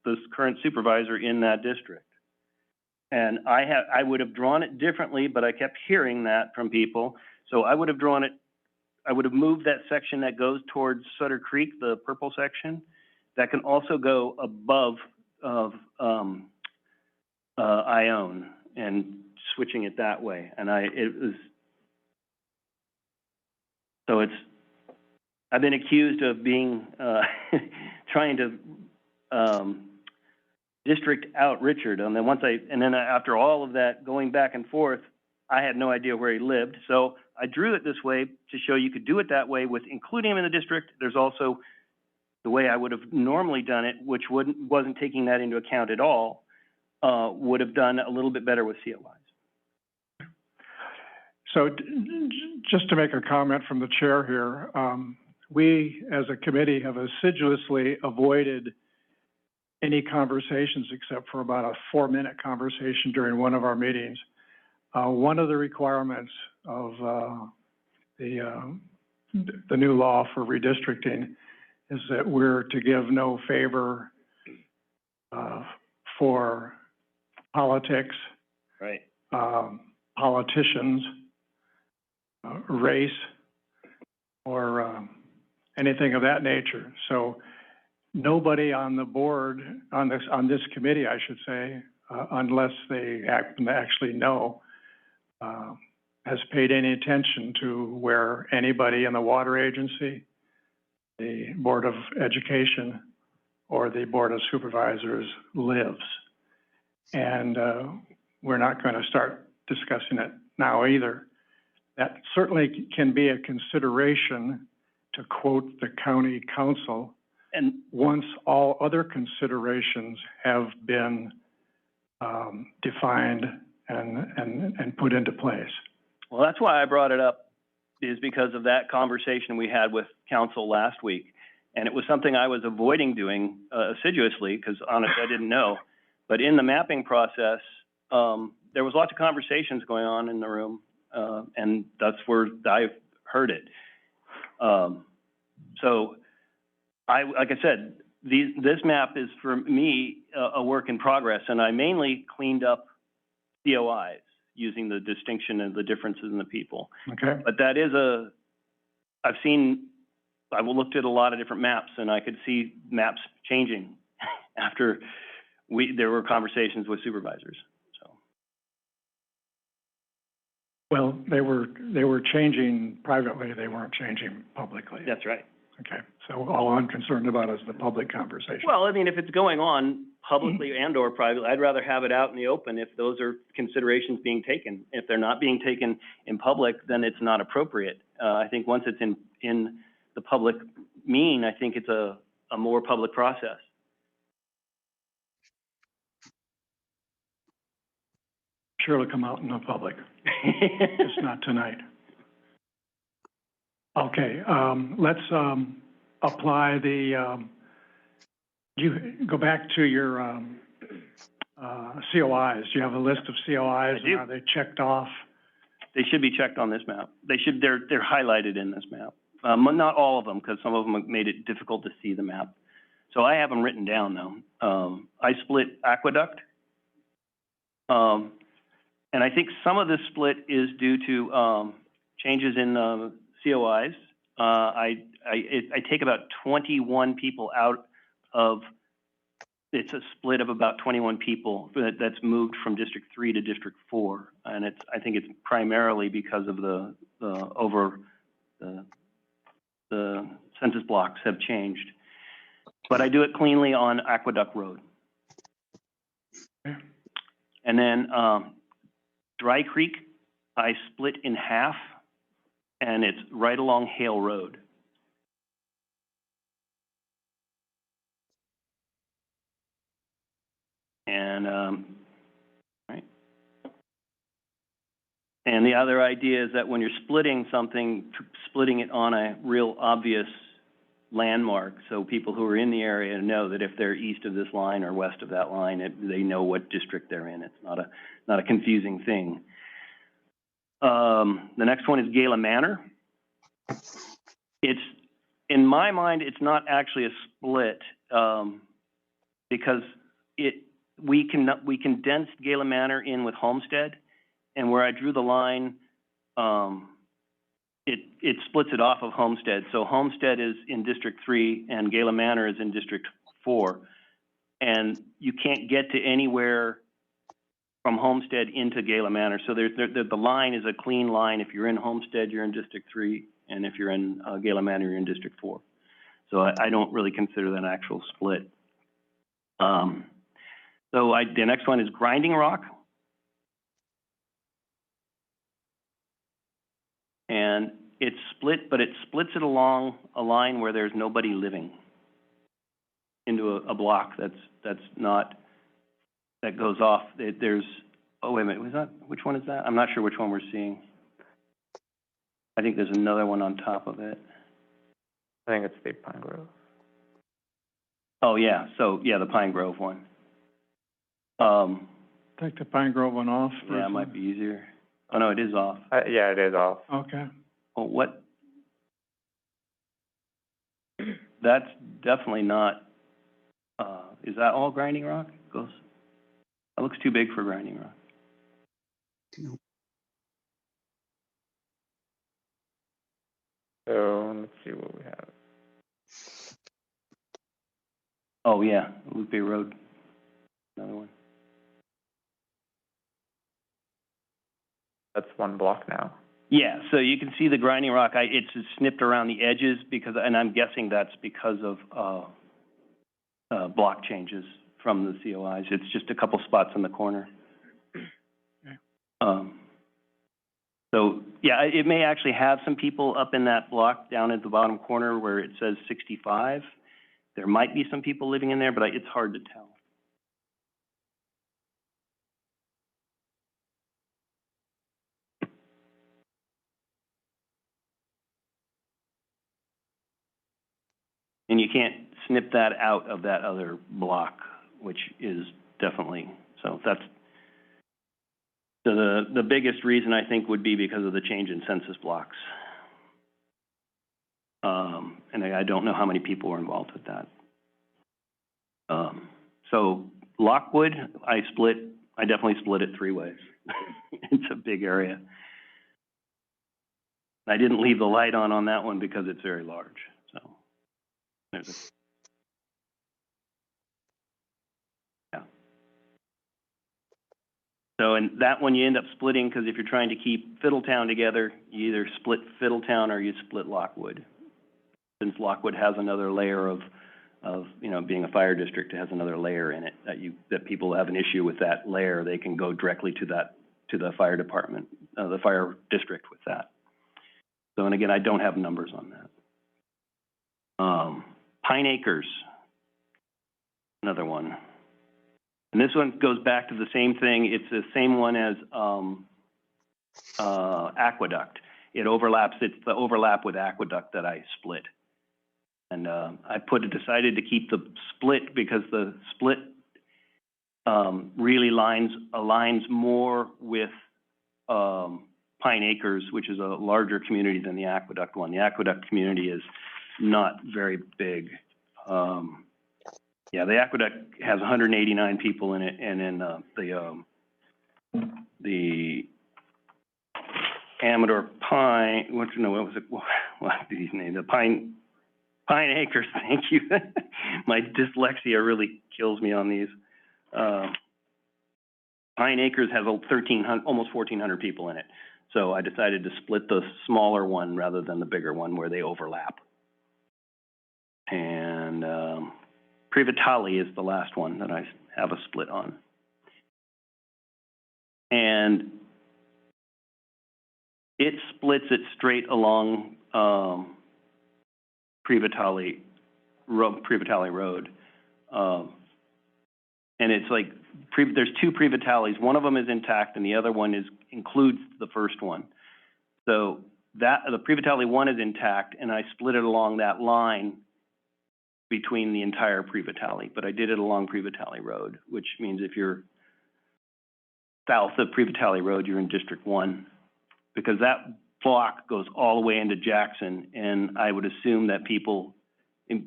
this current supervisor in that district. And I would have drawn it differently, but I kept hearing that from people. So I would have drawn it, I would have moved that section that goes towards Sutter Creek, the purple section, that can also go above of Ione, and switching it that way. And I've been accused of being, trying to district out Richard. And then after all of that going back and forth, I had no idea where he lived. So I drew it this way to show you could do it that way with including him in the district. There's also the way I would have normally done it, which wasn't taking that into account at all, would have done a little bit better with COIs. So just to make a comment from the chair here, we, as a committee, have assiduously avoided any conversations except for about a 4-minute conversation during one of our meetings. One of the requirements of the new law for redistricting is that we're to give no favor for politics, Right. Politicians, race, or anything of that nature. So nobody on the board, on this committee, I should say, unless they actually know, has paid any attention to where anybody in the water agency, the Board of Education, or the Board of Supervisors lives. And we're not going to start discussing it now either. That certainly can be a consideration, to quote the county council, And once all other considerations have been defined and put into place. well, that's why I brought it up, is because of that conversation we had with council last week. And it was something I was avoiding doing assiduously, because honestly, I didn't know. But in the mapping process, there was lots of conversations going on in the room, and that's where I heard it. So like I said, this map is, for me, a work in progress, and I mainly cleaned up COIs using the distinction and the differences in the people. Okay. But that is I've looked at a lot of different maps, and I could see maps changing after there were conversations with supervisors, so. Well, they were changing privately, they weren't changing publicly. That's right. Okay, so all I'm concerned about is the public conversation. Well, I mean, if it's going on publicly and or privately, I'd rather have it out in the open if those are considerations being taken. If they're not being taken in public, then it's not appropriate. I think once it's in the public I think it's a more public process. Sure, it'll come out in the public, just not tonight. Okay, let's apply the, you go back to your COIs. Do you have a list of COIs? I do. Are they checked off? They should be checked on this map. They're highlighted in this map. Not all of them, because some of them made it difficult to see the map. So I have them written down though. I split aqueduct. And I think some of this split is due to changes in COIs. I take about 21 people out of, it's a split of about 21 people that's moved from District 3 to District 4. And I think it's primarily because of the census blocks have changed. But I do it cleanly on Aqueduct Road. Okay. And then Dry Creek, I split in half, and it's right along Hale Road. And, right. And the other idea is that when you're splitting something, splitting it on a real obvious landmark, so people who are in the area know that if they're east of this line or west of that line, they know what district they're in. It's not a confusing thing. The next one is Gala Manor. It's, in my mind, it's not actually a split, because we condensed Gala Manor in with Homestead, and where I drew the line, it splits it off of Homestead. So Homestead is in District 3 and Gala Manor is in District 4. And you can't get to anywhere from Homestead into Gala Manor. So the line is a clean line. If you're in Homestead, you're in District 3. And if you're in Gala Manor, you're in District 4. So I don't really consider that an actual split. The next one is Grinding Rock. And it's split, but it splits it along a line where there's nobody living into a block that goes off. There's, oh, wait a minute, which one is that? I'm not sure which one we're seeing. I think there's another one on top of it. I think it's the Pine Grove. Oh, yeah, so, yeah, the Pine Grove one. Take the Pine Grove one off. Yeah, it versus- might be easier. Oh, no, it is off. Yeah, it is off. Okay. Oh, what? That's definitely not, is that all grinding rock? Goes, that looks too big for grinding rock. So let's see what we have. Oh, yeah, Lupe Road, another one. That's one block now. Yeah, so you can see the grinding rock, it's snipped around the edges because, and I'm guessing that's because of, block changes from the COIs. It's just a couple spots in the corner. Okay. So, yeah, it may actually have some people up in that block down at the bottom corner where it says 65. There might be some people living in there, but it's hard to tell. And you can't snip that out of that other block, which is definitely, so that's, so the biggest reason I think would be because of the change in census blocks. And I don't know how many people were involved with that. So Lockwood, I definitely split it 3 ways. It's a big area. I didn't leave the light on that one because it's very large, so. There's a, yeah. So, and that one you end up splitting, because if you're trying to keep Fiddletown together, you either split Fiddletown or you split Lockwood. Since Lockwood has another layer of, you know, being a fire district, it has another layer in it that people have an issue with that layer, they can go directly to the fire department, the fire district with that. So, and again, I don't have numbers on that. Pine Acres, another one. And this one goes back to the same thing. It's the same one as Aqueduct. It overlaps, it's the overlap with Aqueduct that I split. And I decided to keep the split because the split really aligns more with Pine Acres, which is a larger community than the Aqueduct one. The Aqueduct community is not very big. Yeah, the Aqueduct has 189 people in it, and then the Amador Pine, what was it? What did he name? The Pine Acres. Thank you. My dyslexia really kills me on these. Pine Acres has 1,300, almost 1,400 people in it. So I decided to split the smaller one rather than the bigger one where they overlap. And Privatali is the last one that I have a split on. And it splits it straight along Privatali Road. And it's like, there's 2 Privatalis. One of them is intact and the other one includes the first one. So the Privatali one is intact, and I split it along that line between the entire Privatali, but I did it along Privatali Road, which means if you're south of Privatali Road, you're in District 1, because that block goes all the way into Jackson, and I would assume that people you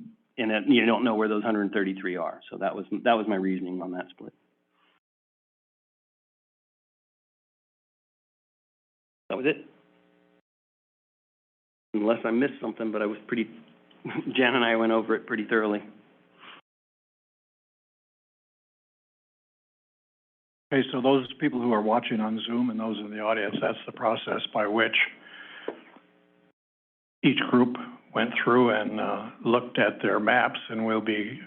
don't know where those 133 are. So that was my reasoning on that split. That was it. Unless I missed something, but I was Jan and I went over it pretty thoroughly. Okay, so those people who are watching on Zoom and those in the audience, that's the process by which each group went through and looked at their maps, and we'll be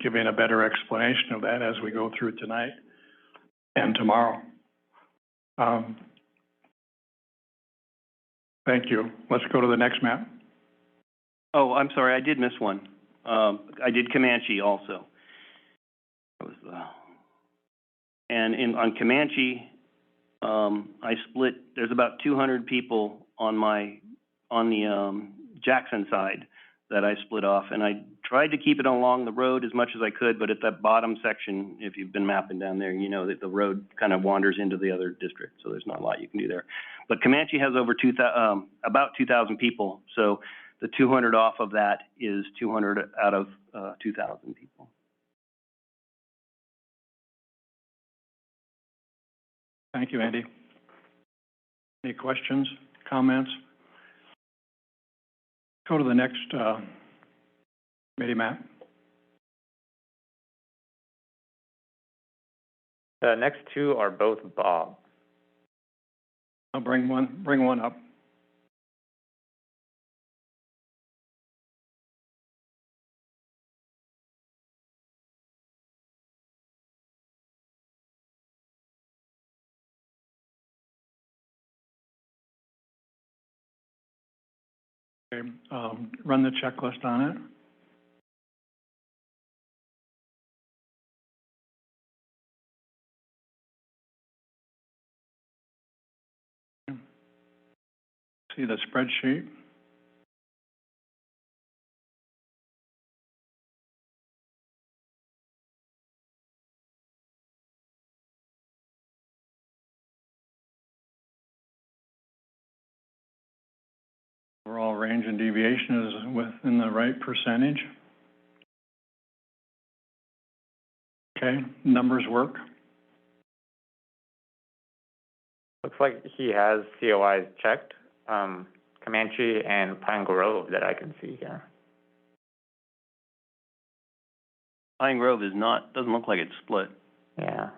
giving a better explanation of that as we go through tonight and tomorrow. Thank you. Let's go to the next map. Oh, I'm sorry, I did miss one. I did Comanche also. That was and on Comanche, I split. There's about 200 people on the Jackson side. that I split off, and I tried to keep it along the road as much as I could, but at that bottom section, if you've been mapping down there, you know that the road kind of wanders into the other district, so there's not a lot you can do there. But Comanche has over about 2,000 people, so the 200 off of that is 200 out of 2,000 people. Thank you, Andy. Any questions, comments? Go to the next committee map. The next two are both Bob. I'll bring one up. Okay, run the checklist on it. See the spreadsheet? Overall range and deviation is within the right percentage. Okay, numbers work. Looks like he has COIs checked, Comanche and Pine Grove that I can see here. Pine Grove is not, doesn't look like it's split. Yeah.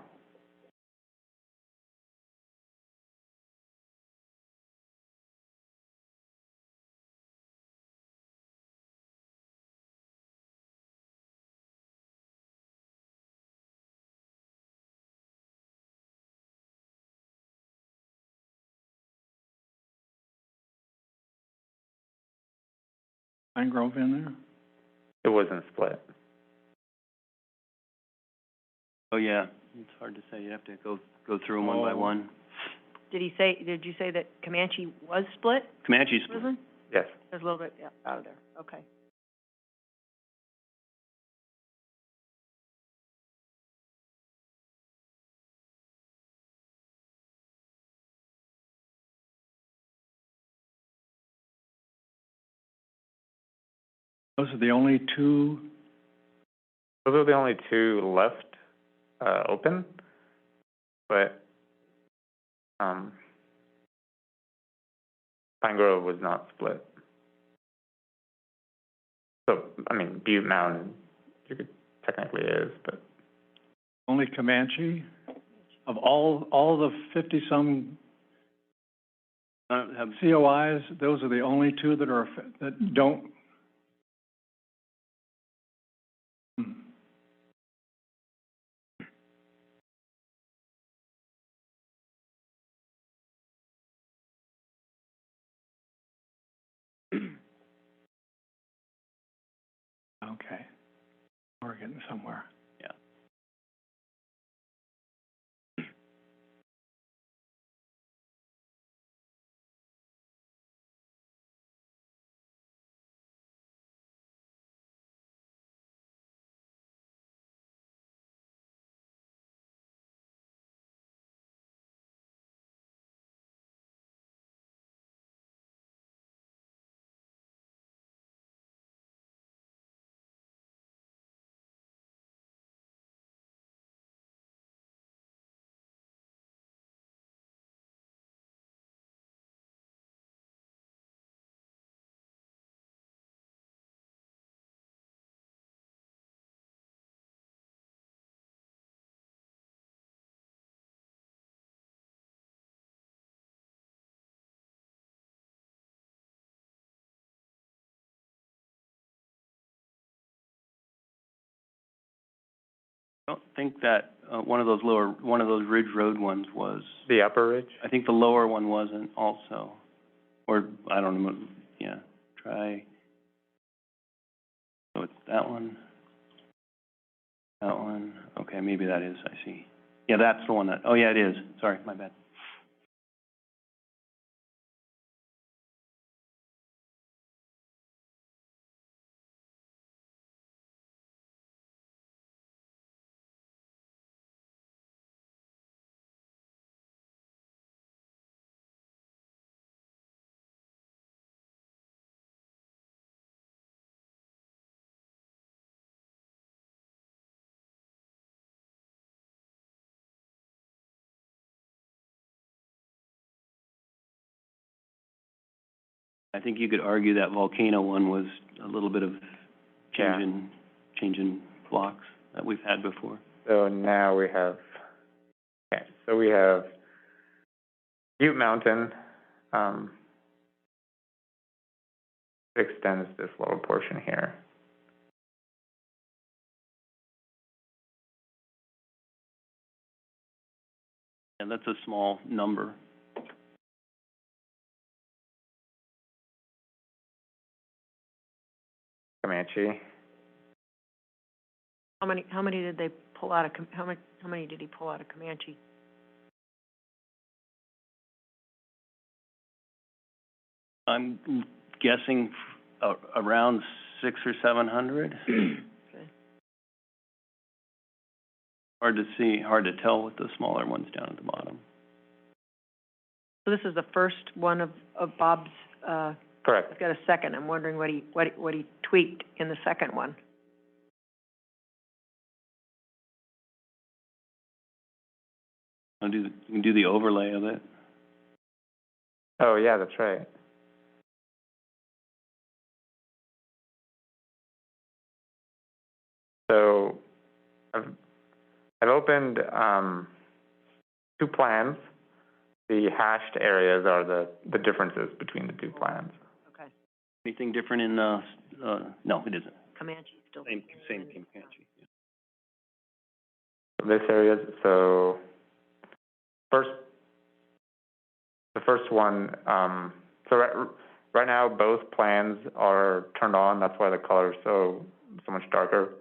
Pine Grove in there? It wasn't split. Oh, yeah, it's hard to say. You have to go through them one by one. Did you say that Comanche was split? Comanche's split. Susan? Yes. There's a little bit, yeah, out of there, okay. Those are the only two. Those are the only two left open, but Pine Grove was not split. So, I mean, Butte Mountain, technically is, but. Only Comanche? Of all the 50-some COIs, those are the only two that are, that don't. Okay, we're getting somewhere. Yeah. I don't think that one of those Ridge Road ones was. The Upper Ridge? I think the lower one wasn't also, or I don't know. Yeah, try. So it's that one. That one. Okay, maybe that is. I see. Yeah, that's the one that. Oh, yeah, it is. Sorry, my bad. I think you could argue that volcano one was a little bit of Yeah. change in blocks that we've had before. So now we have, okay, so we have Butte Mountain, extends this lower portion here. And that's a small number. Comanche, How many did they pull out of, how many did he pull out of Comanche? I'm guessing around 600 or 700. Okay. Hard to see, hard to tell with the smaller ones down at the bottom. So this is the first one of Bob's, correct. I've got a second. I'm wondering what he tweaked in the second one. You can do the overlay of it. Oh, yeah, that's right. So I've opened, two plans. The hashed areas are the differences between the two plans. Okay. Anything different in, no, it isn't. Comanche still. Same Comanche. This area, so the first one, so right now both plans are turned on. That's why the color is so much darker.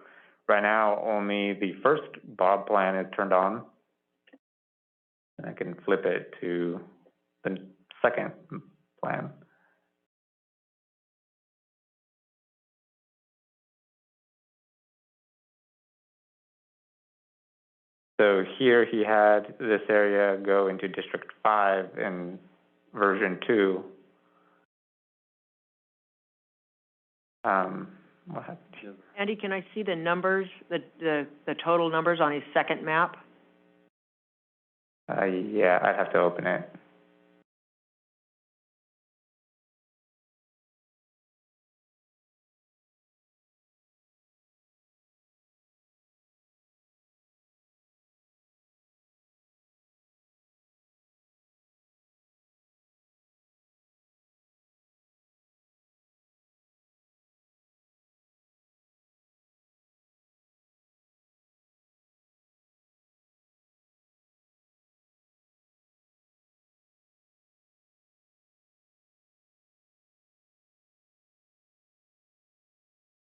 Right now, only the first Bob plan is turned on. And I can flip it to the second plan. So here he had this area go into District 5 in version 2. What happened here? Andy, can I see the numbers, the total numbers on his second map? Yeah, I'd have to open it.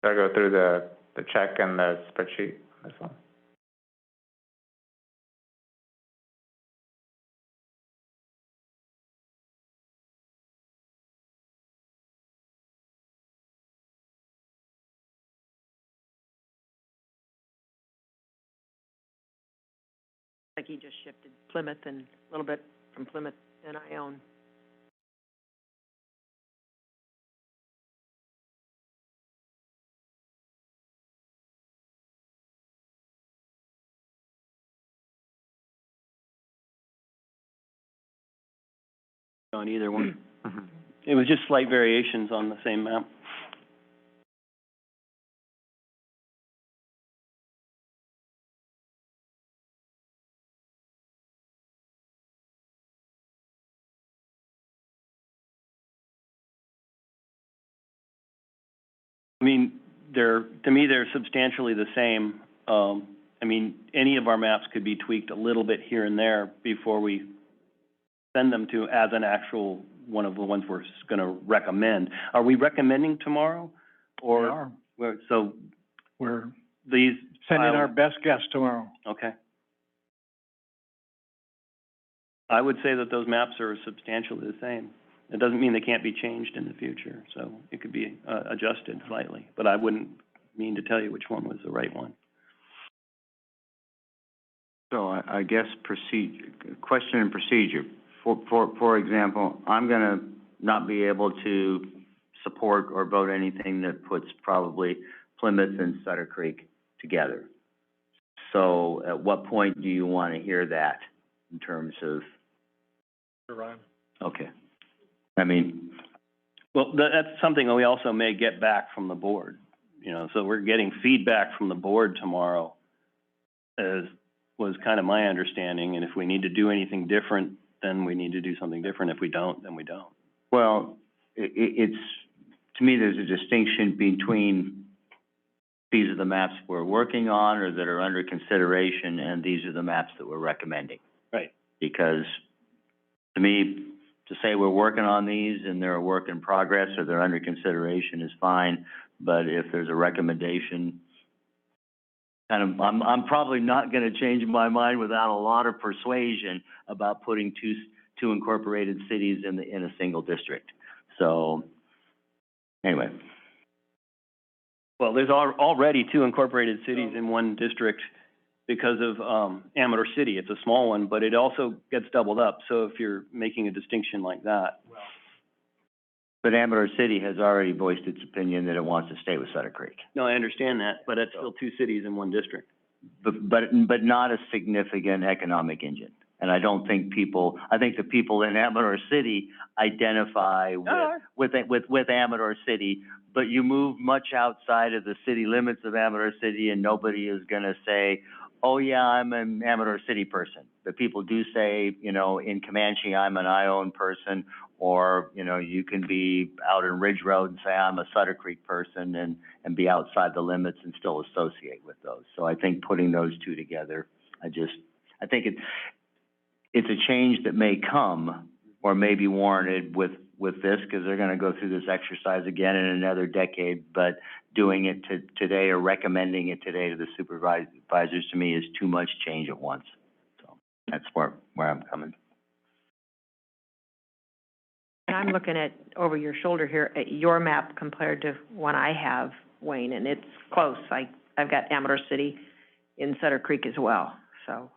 Should I go through the check and the spreadsheet, this one? Like he just shifted Plymouth and a little bit from Plymouth and Ione. On either one. Mm-hmm. It was just slight variations on the same map. I mean, to me, they're substantially the same. I mean, any of our maps could be tweaked a little bit here and there before we send them to as an actual one of the ones we're gonna recommend. Are we recommending tomorrow? Or We are. We're These. sending our best guess tomorrow. Okay. I would say that those maps are substantially the same. It doesn't mean they can't be changed in the future, so it could be adjusted slightly, but I wouldn't mean to tell you which one was the right one. So I guess question and procedure. For example, I'm gonna not be able to support or vote anything that puts probably Plymouth and Sutter Creek together. So at what point do you want to hear that in terms of? Ron. Okay. I mean, Well, that's something that we also may get back from the board, you know, so we're getting feedback from the board tomorrow, as was kind of my understanding, and if we need to do anything different, then we need to do something different. If we don't, then we don't. Well, it's, to me, there's a distinction between these are the maps we're working on or that are under consideration, and these are the maps that we're recommending. Right. Because to me, to say we're working on these and they're a work in progress or they're under consideration is fine, but if there's a recommendation, I'm probably not gonna change my mind without a lot of persuasion about putting two incorporated cities in a single district. So, anyway. Well, there's already 2 incorporated cities in one district because of, Amador City. It's a small one, but it also gets doubled up, so if you're making a distinction like that. But Amador City has already voiced its opinion that it wants to stay with Sutter Creek. No, I understand that, but it's still 2 cities in one district. But not a significant economic engine. And I don't think I think the people in Amador City identify with Amador City, but you move much outside of the city limits of Amador City and nobody is gonna say, oh yeah, I'm an Amador City person. The people do say, you know, in Comanche, I'm an Ione person, or, you know, you can be out in Ridge Road and say, I'm a Sutter Creek person and be outside the limits and still associate with those. So I think putting those two together, I think it's a change that may come or may be warranted with this, because they're gonna go through this exercise again in another decade, but doing it today or recommending it today to the supervisors, to me, is too much change at once. So that's where I'm coming. And I'm looking at, over your shoulder here, at your map compared to one I have, Wayne, and it's close. I've got Amador City in Sutter Creek as well, so,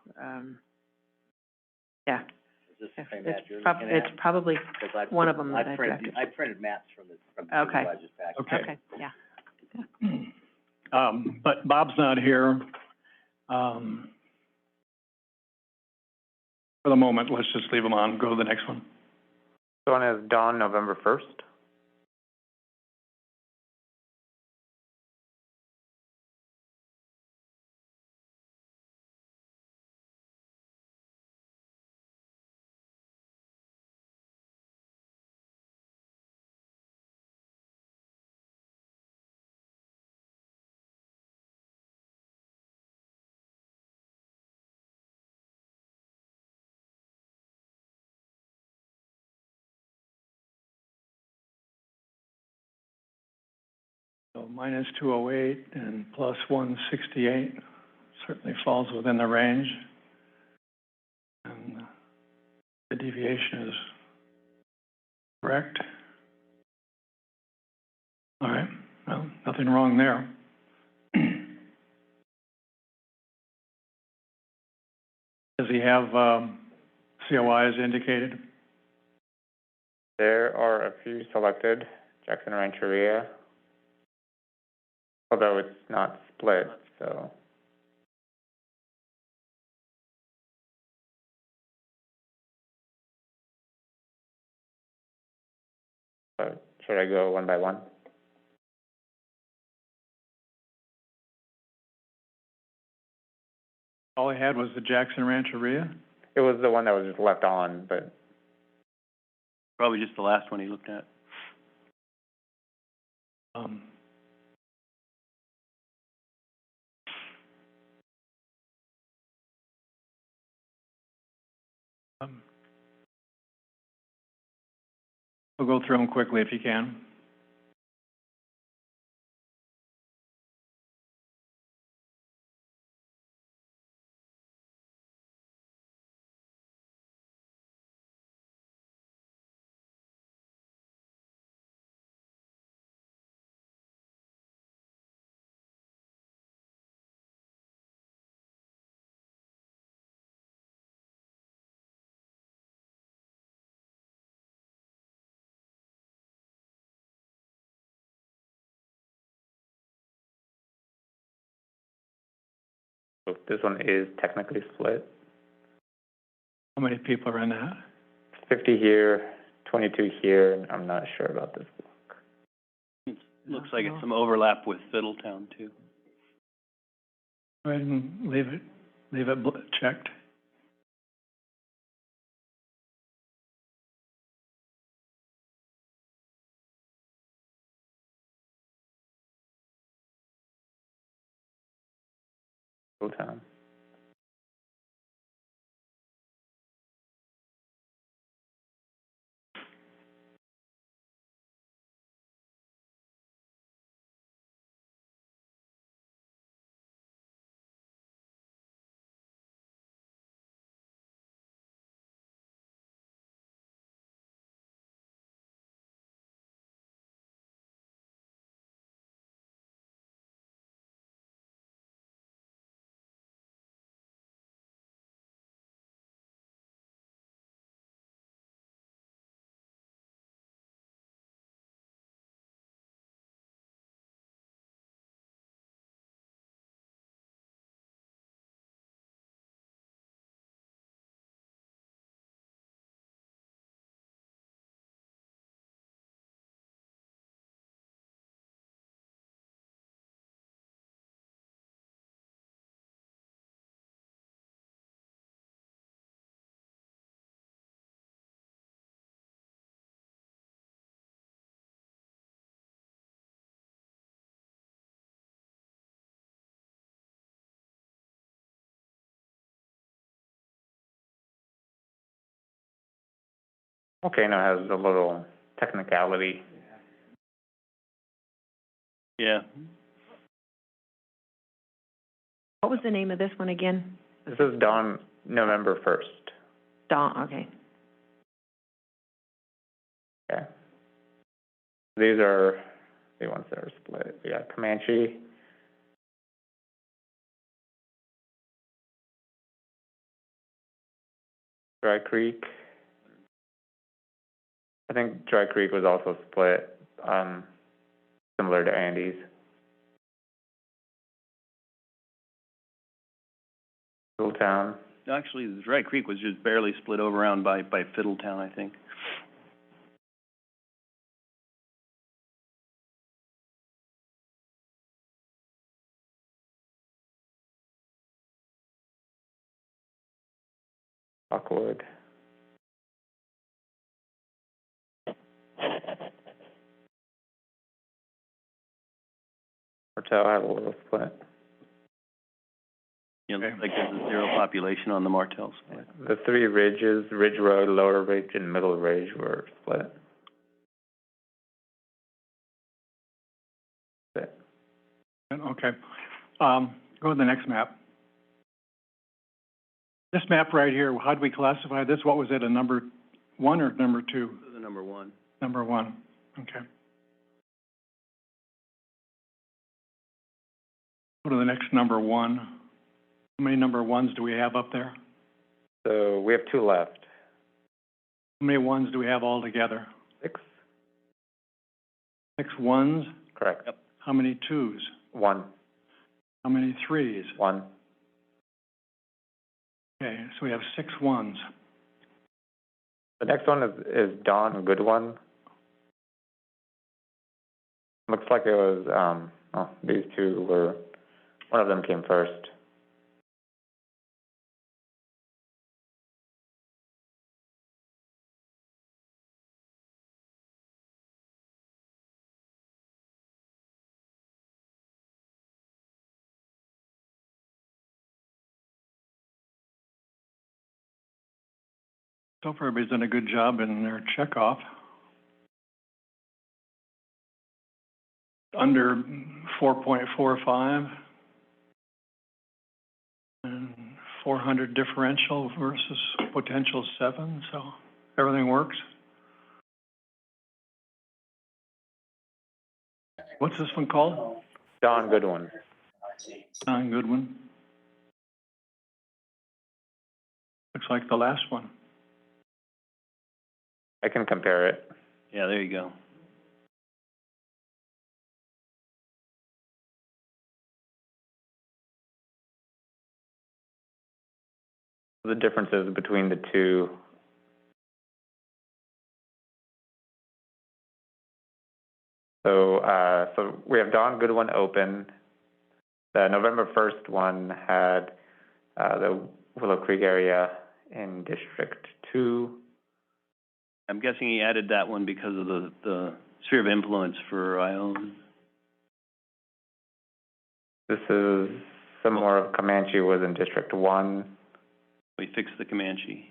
yeah. Is this the same It's map you're looking at? It's probably one of them that I printed, drafted. I printed maps from the Okay. supervisor's package. Okay. Okay, yeah. But Bob's not here. For the moment, let's just leave him on, go to the next one. This one is dawn November 1st. So minus 208 and plus 168 certainly falls within the range. And the deviation is correct. All right, well, nothing wrong there. Does he have, COIs indicated? There are a few selected, Jackson Rancheria, although it's not split, so. But should I go one by one? All I had was the Jackson Rancheria? It was the one that was just left on, but Probably just the last one he looked at. We'll go through them quickly if you can. this one is technically split. How many people are in that? 50 here, 22 here, and I'm not sure about this. Looks like it's some overlap with Fiddletown too. Go ahead and leave it checked. Fiddletown. Okay, now it has a little technicality. Yeah. What was the name of this one again? This is done November 1st. Dawn, okay. Okay. These are the ones that are split. We got Comanche. Dry Creek. I think Dry Creek was also split, similar to Andy's. Fiddletown. Actually, the Dry Creek was just barely split over around by Fiddletown, I think. Lockwood. Martell had a little split. You know, looks like there's a zero population on the Martell side. The three ridges, Ridge Road, Lower Ridge, and Middle Ridge were split. That's it. Okay. Go to the next map. This map right here, how do we classify this? What was it, a number 1 or number 2? This is the number 1. Number 1, okay. Go to the next number 1. How many number 1s do we have up there? So we have 2 left. How many 1s do we have altogether? 6? 6 1s? Correct. Yep. How many 2s? 1. How many 3s? 1. Okay, so we have 6 1s. The next one is Dawn Goodwin. Looks like it was, these two were, one of them came first. So far, everybody's done a good job in their checkoff. Under 4.45 and 400 differential versus potential 7, so everything works. What's this one called? Dawn Goodwin. Goodwin. Looks like the last one. I can compare it. Yeah, there you go. The differences between the two So we have Don Goodwin open. The November 1st one had, the Willow Creek area in District 2. I'm guessing he added that one because of the sphere of influence for Ione. This is similar of Comanche was in District 1. We fixed the Comanche.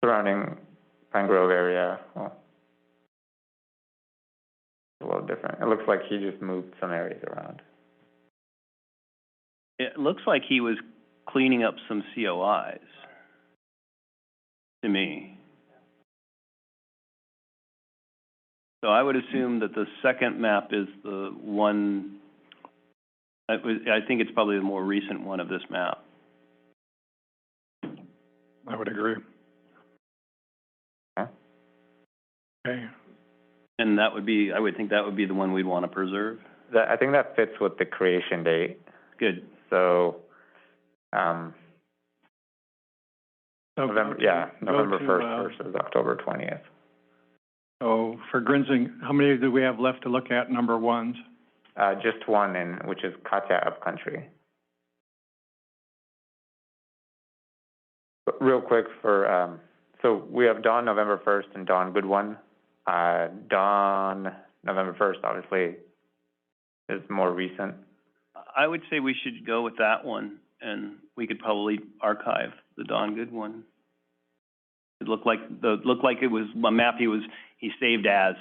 Surrounding Pine Grove area, well, a little different. It looks like he just moved some areas around. It looks like he was cleaning up some COIs, to me. So I would assume that the second map is the one, I think it's probably the more recent one of this map. I would agree. Okay. And that would be, I would think that would be the one we'd want to preserve. I think that fits with the creation date. Good. So, So November, go to- yeah, go November to, 1st versus October 20th. So for Grinzing, how many do we have left to look at, number ones? Just one which is Katya Upcountry. But real quick for, so we have Don November 1st and Don Goodwin. Don November 1st, obviously, is more recent. I would say we should go with that one, and we could probably archive the Don Good one. It looked like it was a map he saved as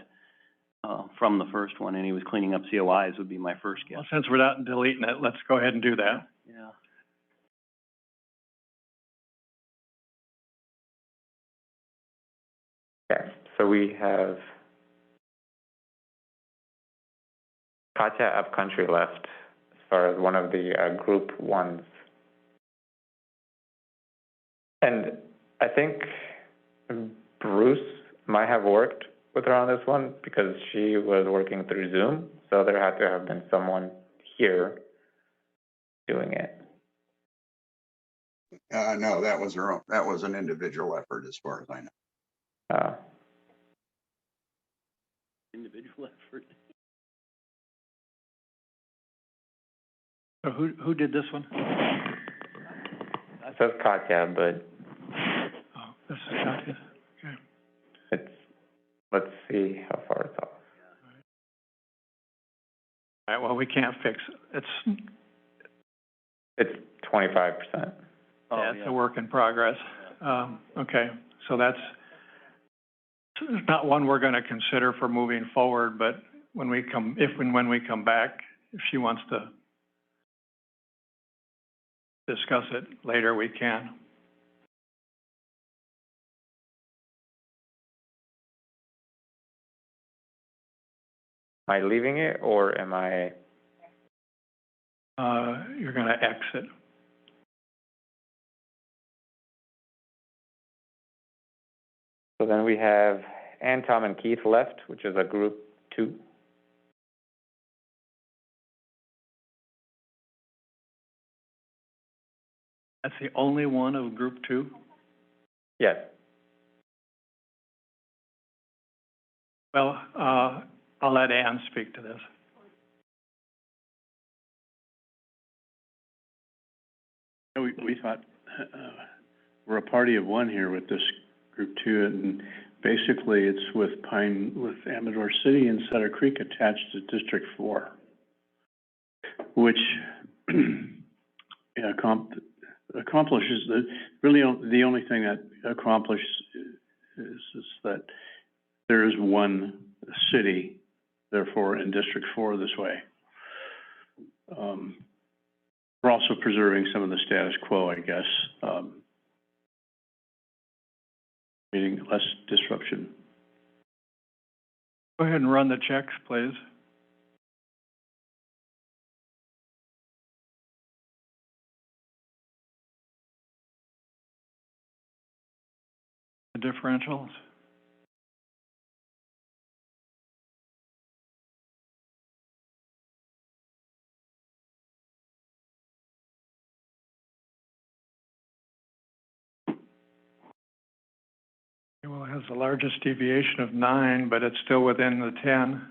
from the first one, and he was cleaning up COIs would be my first guess. Well, since we're not deleting it, let's go ahead and do that. Yeah. Okay, so we have Katya Upcountry left as far as one of the group ones. And I think Bruce might have worked with her on this one because she was working through Zoom, so there had to have been someone here doing it. No, that was her own, that was an individual effort as far as I know. Individual effort. So who did this one? It says Katya, but Oh, this is Katya. Okay. it's, let's see how far it's off. All right, well, we can't fix it. It's 25%. It's a work in progress. Okay, so that's not one we're gonna consider for moving forward, but when we come, if and when we come back, if she wants to discuss it later, we can. Am I leaving it or am I? You're gonna exit. So then we have Ann, Tom, and Keith left, which is a group 2. That's the only one of group 2? Yes. Well, I'll let Ann speak to this. We thought, we're a party of one here with this group 2, and basically it's with Amador City and Sutter Creek attached to District 4, which accomplishes the only thing that accomplishes is that there is one city, therefore, in District 4 this way. We're also preserving some of the status quo, I guess, meaning less disruption. Go ahead and run the checks, please. The differentials. has the largest deviation of 9, but it's still within the 10.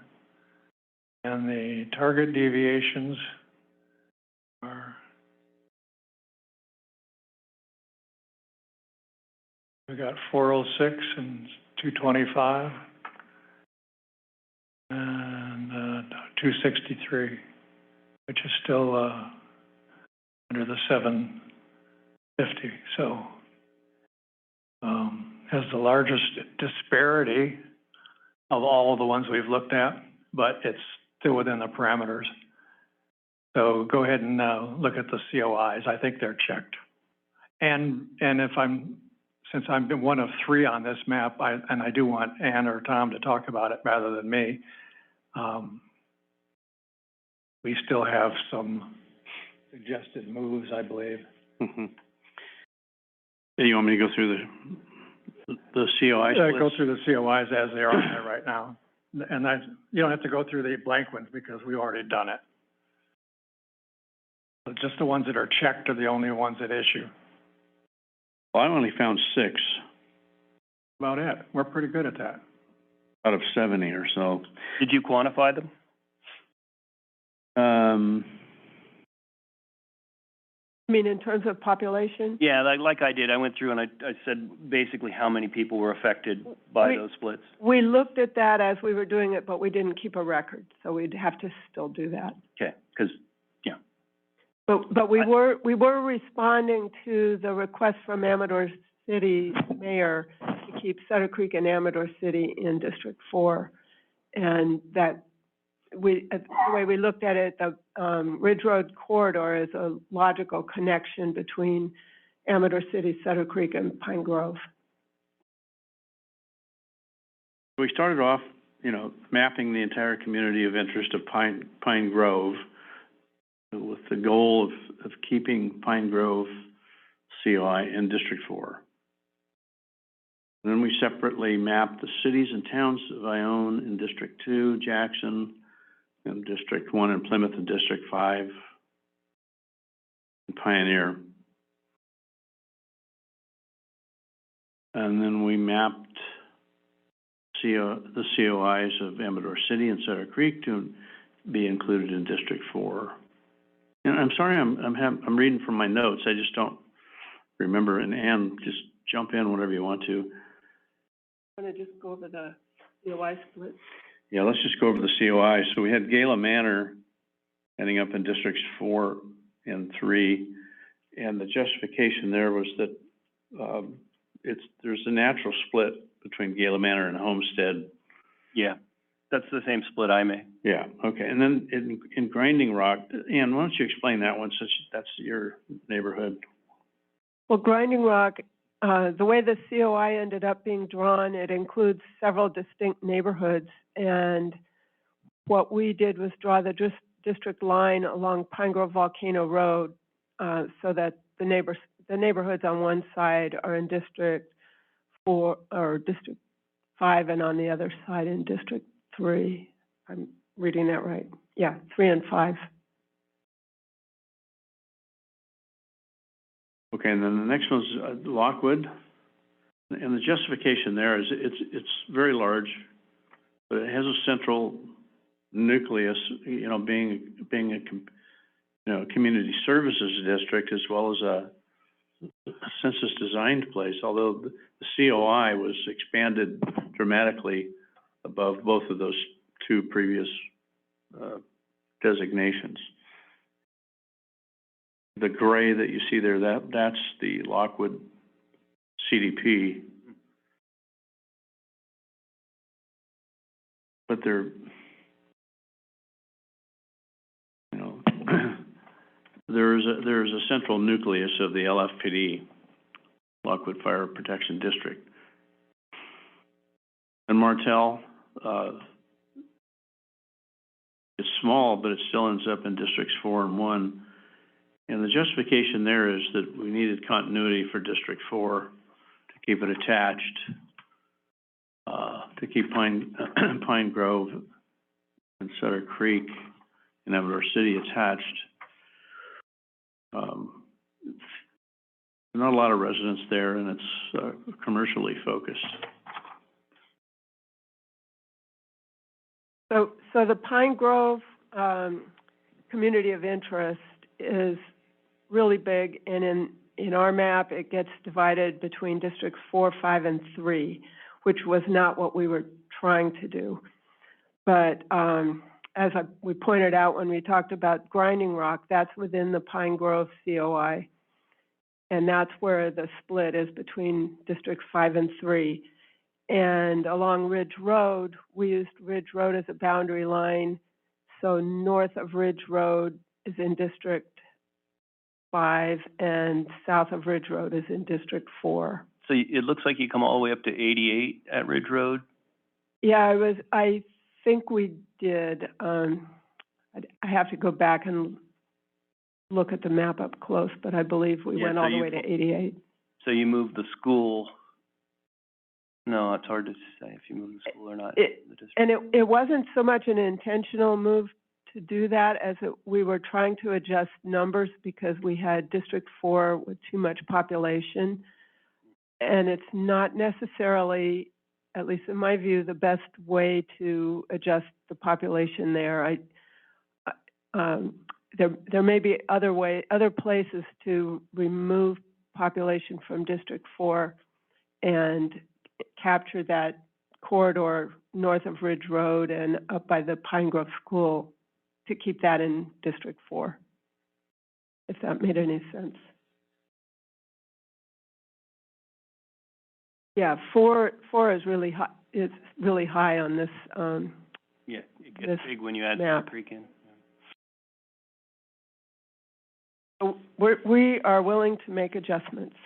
And the target deviations are, we got 406 and 225 and 263, which is still under the 750. So has the largest disparity of all of the ones we've looked at, but it's still within the parameters. So go ahead and look at the COIs. I think they're checked. And since I'm one of 3 on this map, and I do want Ann or Tom to talk about it rather than me, we still have some suggested moves, I believe. Mm-hmm. You want me to go through the COI splits? Go through the COIs as they are there right now. And you don't have to go through the blank ones because we've already done it. So just the ones that are checked are the only ones at issue. Well, I only found 6. About it. We're pretty good at that. Out of 70 or so. Did you quantify them? I mean, in terms of population? Yeah, like I did. I went through and I said basically how many people were affected by those splits. We looked at that as we were doing it, but we didn't keep a record, so we'd have to still do that. Okay, because, yeah. But we were responding to the request from Amador City Mayor to keep Sutter Creek and Amador City in District 4. And that the way we looked at it, the Ridge Road corridor is a logical connection between Amador City, Sutter Creek, and Pine Grove. We started off, mapping the entire community of interest of Pine Grove with the goal of keeping Pine Grove COI in District 4. And then we separately mapped the cities and towns of Ione in District 2, Jackson in District 1, and Plymouth in District 5, and Pioneer. And then we mapped the COIs of Amador City and Sutter Creek to be included in District 4. And I'm sorry, I'm reading from my notes. I just don't remember. And Ann, just jump in whenever you want to. Want to just go over the COI split? Yeah, let's just go over the COI. So we had Gala Manor ending up in Districts 4 and 3. And the justification there was that there's a natural split between Gala Manor and Homestead. Yeah, that's the same split I made. Yeah, okay. And then in Grinding Rock, Ann, why don't you explain that one since that's your neighborhood? Well, Grinding Rock, the way the COI ended up being drawn, it includes several distinct neighborhoods. And what we did was draw the district line along Pine Grove Volcano Road so that the neighborhoods on one side are in District 4 or District 5, and on the other side in District 3. I'm reading that right. Yeah, 3 and 5. Okay, and then the next one's Lockwood. And the justification there is it's very large, but it has a central nucleus, being a community services district as well as a census designed place, although the COI was expanded dramatically above both of those 2 previous designations. The gray that you see there, that's the Lockwood CDP. But there is a central nucleus of the LFPD, Lockwood Fire Protection District. And Martell, it's small, but it still ends up in Districts 4 and 1. And the justification there is that we needed continuity for District 4 to keep it attached, to keep Pine Grove and Sutter Creek and Amador City attached. Not a lot of residents there, and it's commercially focused. So the Pine Grove, community of interest is really big, and in our map, it gets divided between districts 4, 5, and 3, which was not what we were trying to do. But, we pointed out when we talked about Grinding Rock, that's within the Pine Grove COI. And that's where the split is between districts 5 and 3. And along Ridge Road, we used Ridge Road as a boundary line. So north of Ridge Road is in District 5 and south of Ridge Road is in District 4. So it looks like you come all the way up to 88 at Ridge Road? Yeah, I think we did. I have to go back and look at the map up close, but I believe we Yeah, went so all the you- way to 88. So you moved the school, no, it's hard to say if you moved the school or not. And it wasn't so much an intentional move to do that as we were trying to adjust numbers because we had District 4 with too much population. And it's not necessarily, at least in my view, the best way to adjust the population there. There may be other places to remove population from District 4 and capture that corridor north of Ridge Road and up by the Pine Grove School to keep that in District 4, if that made any sense. Yeah, 4 is really high. It's really high on this. Yeah, it This gets big when you add map. Cedar Creek in. So we are willing to make adjustments.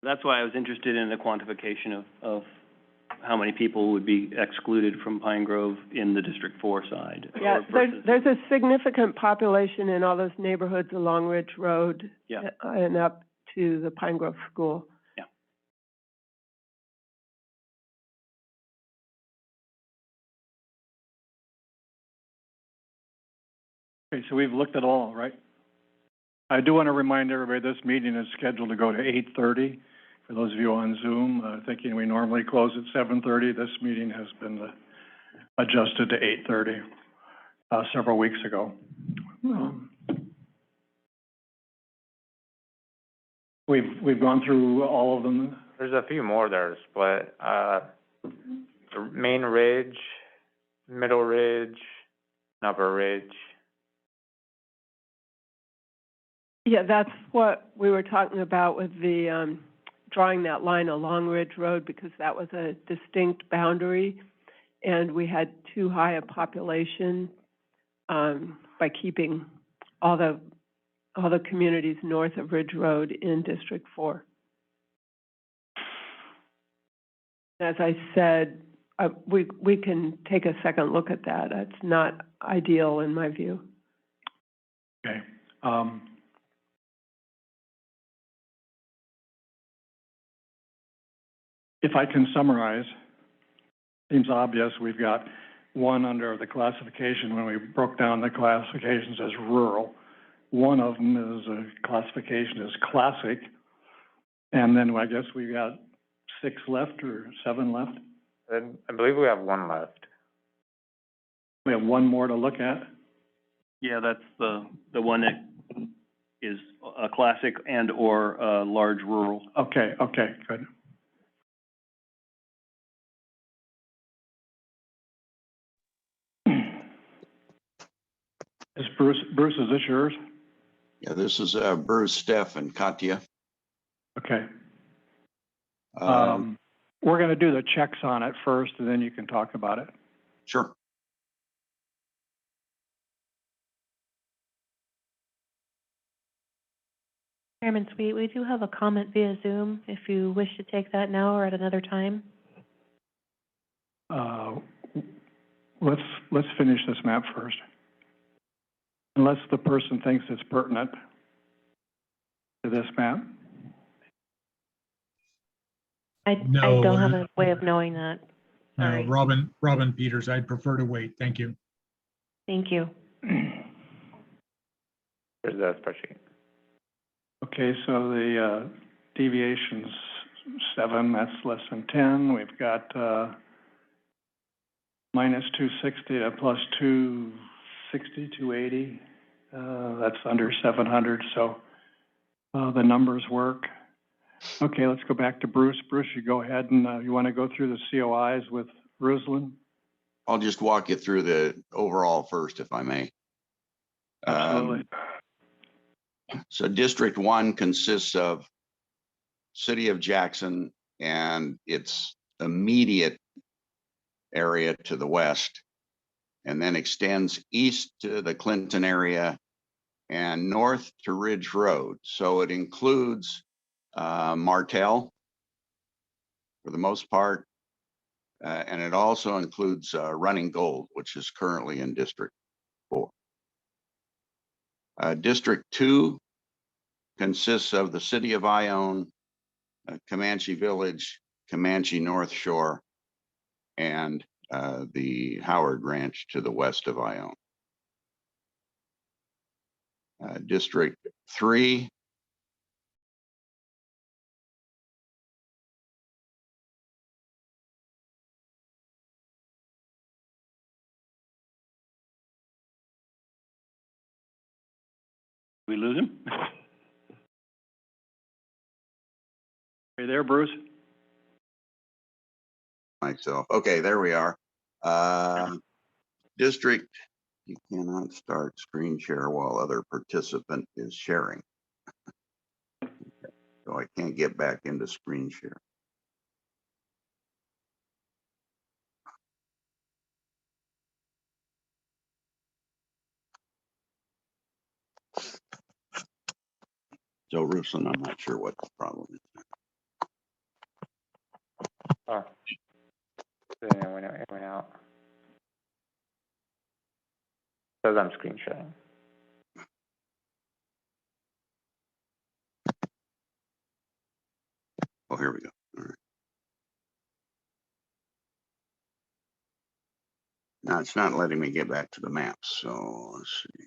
That's why I was interested in the quantification of how many people would be excluded from Pine Grove in the District 4 side. Yeah, there's a significant population in all those neighborhoods along Ridge Road. Yeah. And up to the Pine Grove School. Yeah. Okay, so we've looked at all, right? I do want to remind everybody, this meeting is scheduled to go to 8:30. For those of you on Zoom, thinking we normally close at 7:30, this meeting has been adjusted to 8:30, several weeks ago. We've gone through all of them. There's a few more that are split. Main Ridge, Middle Ridge, Upper Ridge. Yeah, that's what we were talking about with the, drawing that line along Ridge Road because that was a distinct boundary and we had too high a population, by keeping all the communities north of Ridge Road in District 4. As I said, we can take a second look at that. It's not ideal in my view. Okay. If I can summarize, seems obvious, we've got one under the classification, when we broke down the classifications as rural. One of them is a classification as classic. And then I guess we got 6 left or 7 left. And I believe we have one left. We have one more to look at. Yeah, that's the one that is a classic and or a large rural. Okay, good. Is Bruce, is this yours? Yeah, this is Bruce, Steph, and Katya. Okay. We're going to do the checks on it first, and then you can talk about it. Sure. Chairman Sweet, we do have a comment via Zoom, if you wish to take that now or at another time. Let's finish this map first. Unless the person thinks it's pertinent to this map. I don't have a way of knowing that. No, Sorry. Robin Peters, I'd prefer to wait. Thank you. Thank you. There's that spreadsheet. Okay, so the deviations 7, that's less than 10. We've got, minus 260 to plus 260, 280. That's under 700, so, the numbers work. Okay, let's go back to Bruce. Bruce, you go ahead and, you want to go through the COIs with Ruslan? I'll just walk you through the overall first, if I may. Absolutely. So District 1 consists of City of Jackson and its immediate area to the west, and then extends east to the Clinton area and north to Ridge Road. So it includes Martell for the most part, and it also includes Running Gold, which is currently in District 4. District 2 consists of the City of Ione, Comanche Village, Comanche North Shore, and the Howard Ranch to the west of Ione. District 3 We lose him? Are you there, Bruce? myself. Okay, there we are. District, you cannot start screen share while other participant is sharing. So I can't get back into screen share. Joe Ruslan, I'm not sure what the problem is. Oh. It went out. Says I'm screen sharing. Oh, here we go. All right. Now it's not letting me get back to the maps. So let's see.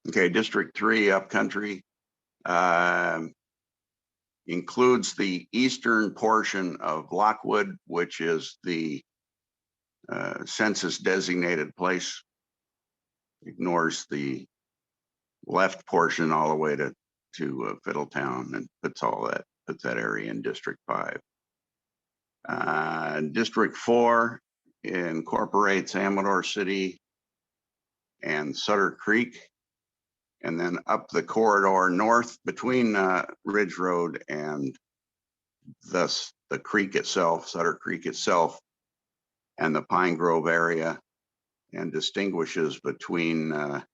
Okay, District 3 upcountry includes the eastern portion of Lockwood, which is the census designated place. Ignores the left portion all the way to Fiddletown and puts that area in District 5. District 4 incorporates Amador City and Sutter Creek, and then up the corridor north between Ridge Road and thus the creek itself, Sutter Creek itself, and the Pine Grove area, and distinguishes between that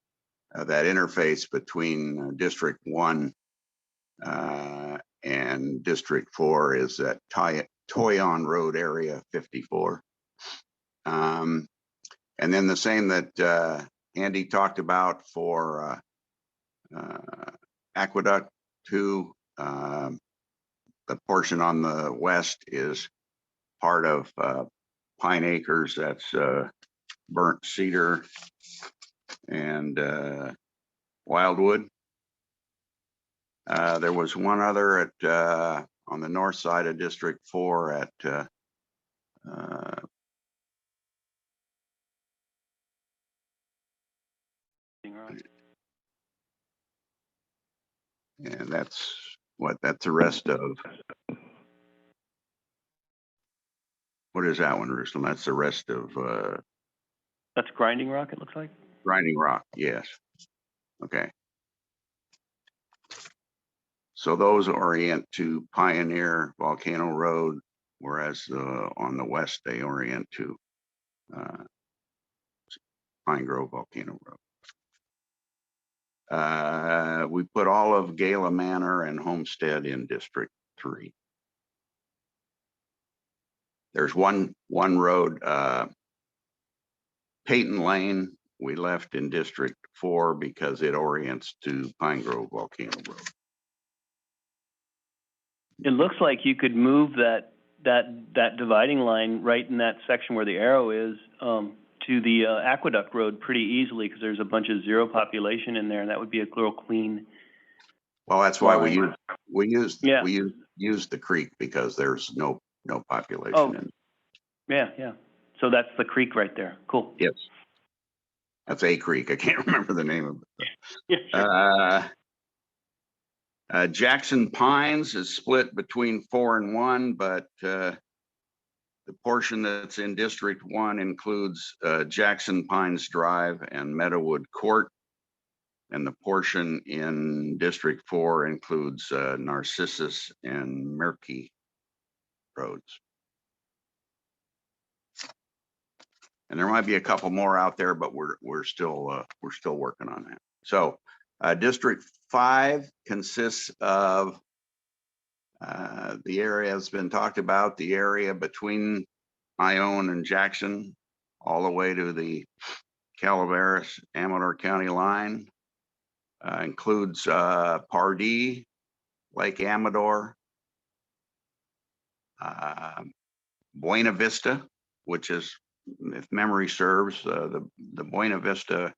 interface between District 1 and District 4 is that Toyon Road area 54. And then the same that Andy talked about for Aqueduct 2, the portion on the west is part of Pine Acres, that's Burnt Cedar and Wildwood. There was one other at on the north side of District 4 at and that's the rest of, what is that one, Ruslan? That's the rest of That's Grinding Rock, it looks like? Grinding Rock, yes. Okay. So those orient to Pioneer Volcano Road, whereas on the west they orient to Pine Grove Volcano Road. We put all of Gala Manor and Homestead in District 3. There's one road, Peyton Lane, we left in District 4 because it orients to Pine Grove Volcano Road. It looks like you could move that dividing line right in that section where the arrow is, to the Aqueduct Road pretty easily, because there's a bunch of zero population in there, and that would be a little clean. Well, that's why we line. Yeah. use the creek, because there's no Oh. population in. Yeah. So that's the creek right there. Cool. Yes. That's a creek. I can't remember the name of it. Yeah, sure. Jackson Pines is split between 4 and 1, but the portion that's in District 1 includes Jackson Pines Drive and Meadowood Court. And the portion in District 4 includes Narcissus and Murky roads. And there might be a couple more out there, but we're still working on that. So District 5 consists of the area has been talked about, the area between Ione and Jackson, all the way to the Calaveras Amador County line. Includes Pardee, Lake Amador, Buena Vista, which is, if memory serves, the Buena Vista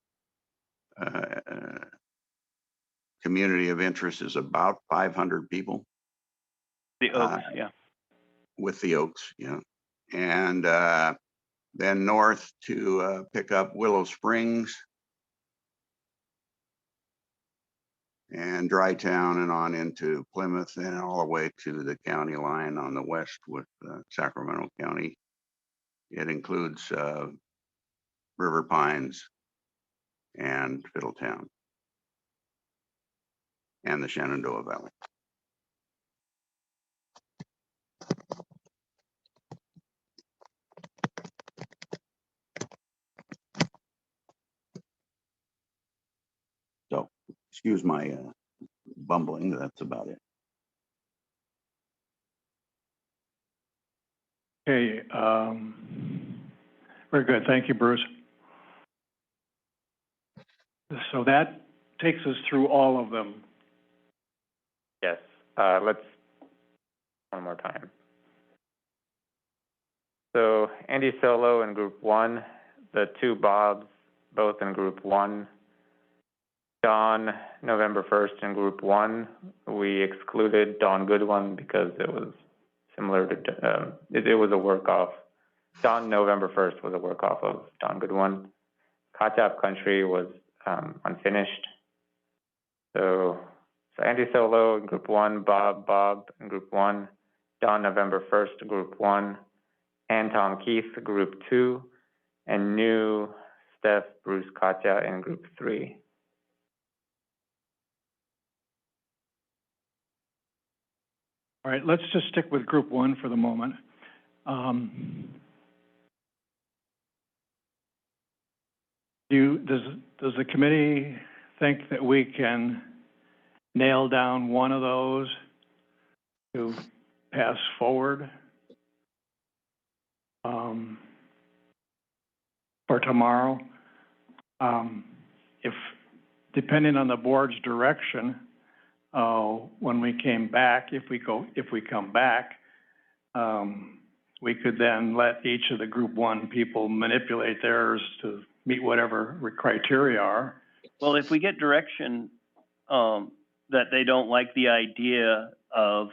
community of interest is about 500 people. The Oaks, yeah. With the Oaks, yeah. And then north to pick up Willow Springs and Dry Town and on into Plymouth and all the way to the county line on the west with Sacramento County. It includes River Pines and Fiddletown and the Shenandoah Valley. So, excuse my bumbling, that's about it. Okay, very good. Thank you, Bruce. So that takes us through all of them. Yes, let's, one more time. So Andy Solo in Group 1, the two Bobs, both in Group 1. Don, November 1st in Group 1. We excluded Don Goodwin because it was similar to, it was a work-off. Don, November 1st was a work-off of Don Goodwin. Kachap Country was unfinished. So Andy Solo in Group 1, Bob in Group 1, Don, November 1st, Group 1, and Tom Keith, Group 2, and new Steph, Bruce, Katya in Group 3. All right, let's just stick with Group 1 for the moment. Does the committee think that we can nail down one of those to pass forward for tomorrow? If, depending on the board's direction, when we came back, if we come back, we could then let each of the Group 1 people manipulate theirs to meet whatever criteria are. Well, if we get direction that they don't like the idea of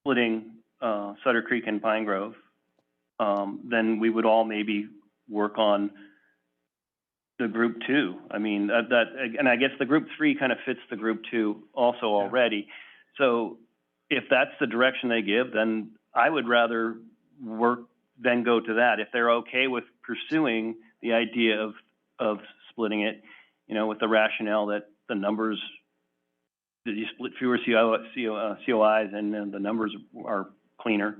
splitting Sutter Creek and Pine Grove, then we would all maybe work on the Group 2. I mean, and I guess the Group 3 kind of fits the Group 2 also already. So if that's the direction they give, then I would rather then go to that. If they're okay with pursuing the idea of splitting it, with the rationale that the numbers, that you split fewer COIs and then the numbers are cleaner.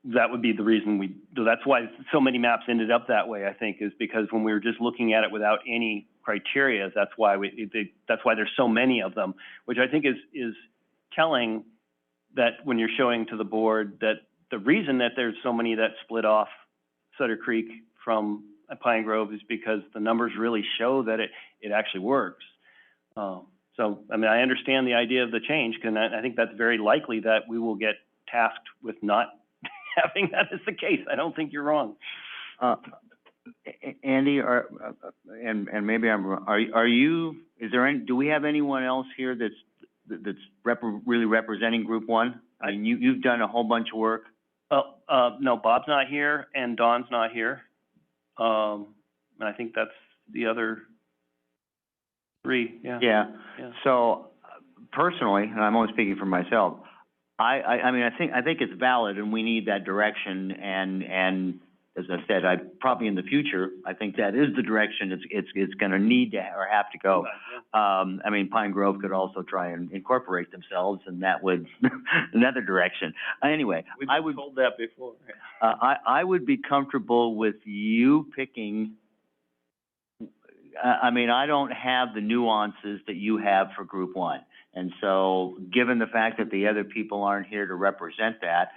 That would be the reason that's why so many maps ended up that way, I think, is because when we were just looking at it without any criteria, that's why there's so many of them, which I think is telling, that when you're showing to the board that the reason that there's so many that split off Sutter Creek from Pine Grove is because the numbers really show that it actually works. So, I mean, I understand the idea of the change, and I think that's very likely that we will get tasked with not having that as the case. I don't think you're wrong. Andy, and maybe I'm wrong, are you, do we have anyone else here that's really representing Group 1? I mean, you've done a whole bunch of work. No, Bob's not here and Don's not here. And I think that's the other 3, yeah. Yeah. Yeah. So personally, and I'm only speaking for myself, I mean, I think it's valid and we need that direction, and as I said, probably in the future, I think that is the direction it's gonna need to or have to go. I mean, Pine Grove could also try and incorporate themselves, and that would another direction. Anyway, I would told that before. I would be comfortable with you picking. I mean, I don't have the nuances that you have for Group 1. And so, given the fact that the other people aren't here to represent that,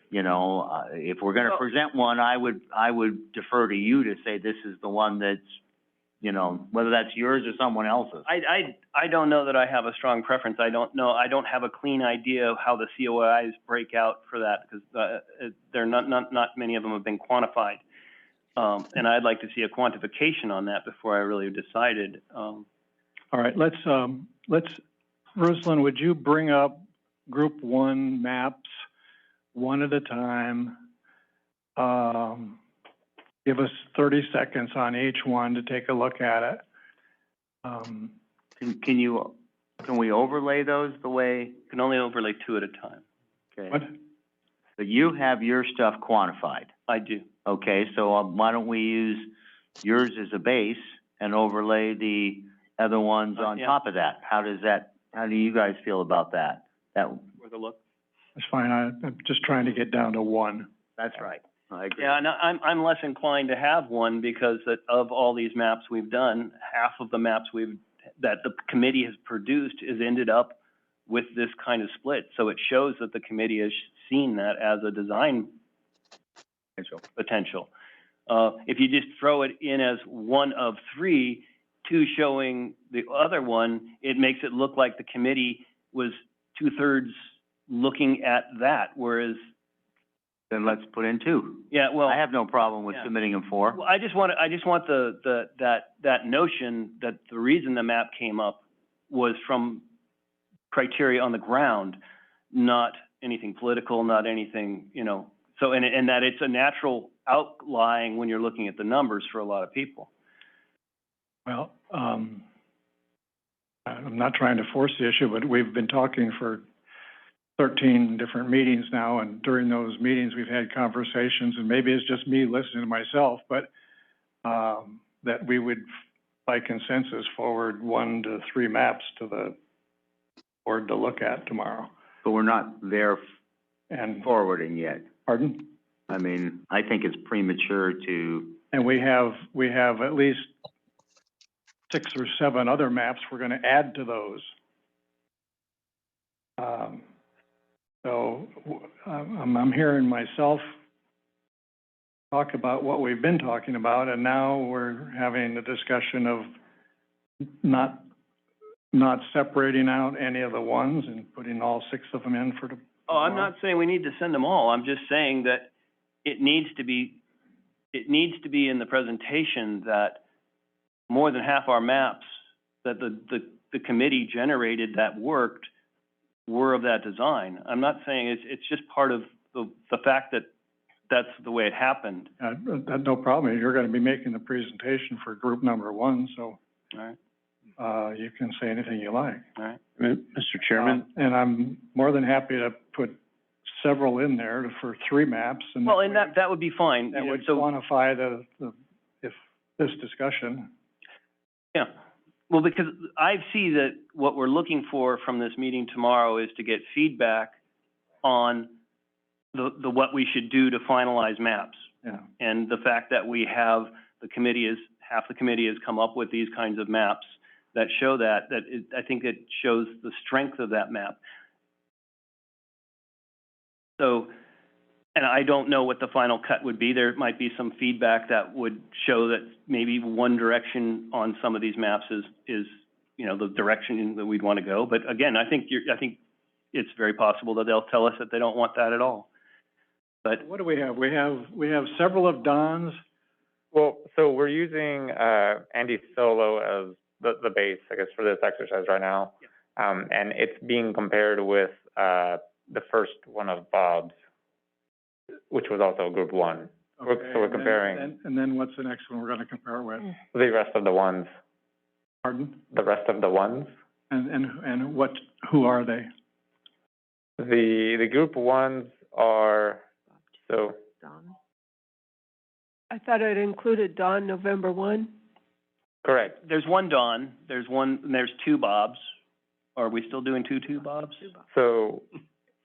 you know, if we're gonna present one, I would defer to you to say this is the one that's, you know, whether that's yours or someone else's. I don't know that I have a strong preference. I don't know. I don't have a clean idea of how the COIs break out for that, because they're not many of them have been quantified. And I'd like to see a quantification on that before I really decided. All right, let's, Ruslan, would you bring up Group 1 maps one at a time? Give us 30 seconds on each one to take a look at it. Can we overlay those the way? Can only overlay 2 at a time. Okay. What? But you have your stuff quantified. I do. Okay, so why don't we use yours as a base and overlay the other ones on yeah. top of that? How do you guys feel about that? Worth a look. That's fine, I'm just trying to get down to 1. That's right. I agree. Yeah, and I'm less inclined to have one, because of all these maps we've done, half of the maps that the committee has produced has ended up with this kind of split. So it shows that the committee has seen that as a design potential. If you just throw it in as one of 3, 2 showing the other one, it makes it look like the committee was 2/3 looking at that, whereas. Then let's put in 2. Yeah, well. I have no problem with submitting them 4. Well, I just want that notion that the reason the map came up was from criteria on the ground, not anything political, not anything, you know, so, and that it's a natural outlying when you're looking at the numbers for a lot of people. Well, I'm not trying to force the issue, but we've been talking for 13 different meetings now, and during those meetings, we've had conversations, and maybe it's just me listening to myself, but that we would, by consensus, forward 1 to 3 maps to the board to look at tomorrow. But we're not there And forwarding yet. pardon? I mean, I think it's premature to. And we have at least 6 or 7 other maps we're going to add to those. So I'm hearing myself talk about what we've been talking about, and now we're having a discussion of not separating out any of the ones and putting all 6 of them in for the. Oh, I'm not saying we need to send them all. I'm just saying that it needs to be in the presentation that more than half our maps that the committee generated that worked were of that design. I'm not saying it's just part of the fact that that's the way it happened. No problem. You're going to be making the presentation for group number 1, so. All right. You can say anything you like. All right. Mr. Chairman? And I'm more than happy to put several in there for 3 maps. And well, and that would be fine. That would quantify if this discussion. Yeah. Well, because I see that what we're looking for from this meeting tomorrow is to get feedback on the what we should do to finalize maps. Yeah. And the fact that we have half the committee has come up with these kinds of maps that show I think it shows the strength of that map. So, and I don't know what the final cut would be. There might be some feedback that would show that maybe one direction on some of these maps is you know, the direction that we'd want to go. But again, I think it's very possible that they'll tell us that they don't want that at all. But What do we have? We have several of Don's. Well, so we're using Andy Solo as the base, I guess, for this exercise right now. And it's being compared with the first one of Bob's, which was also group one. Okay, So we're comparing And then what's the next one we're gonna compare it with? the rest of the ones. Pardon? The rest of the ones. And who are they? The group ones are, so, I thought it included Dawn November 1. correct. there's one Don, there's two Bobs. Are we still doing two Bobs? So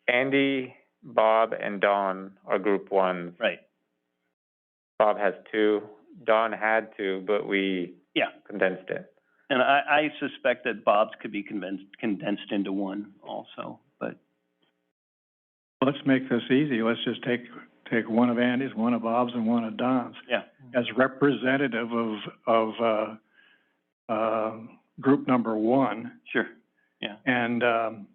Andy, Bob, and Don are group ones. Right. Bob has 2. Don had 2, but we condensed it. And I suspect that Bob's could be condensed into one also, but. Let's make this easy. Let's just take one of Andy's, one of Bob's, and one of Don's. Yeah. As representative of group number 1. Sure, yeah. And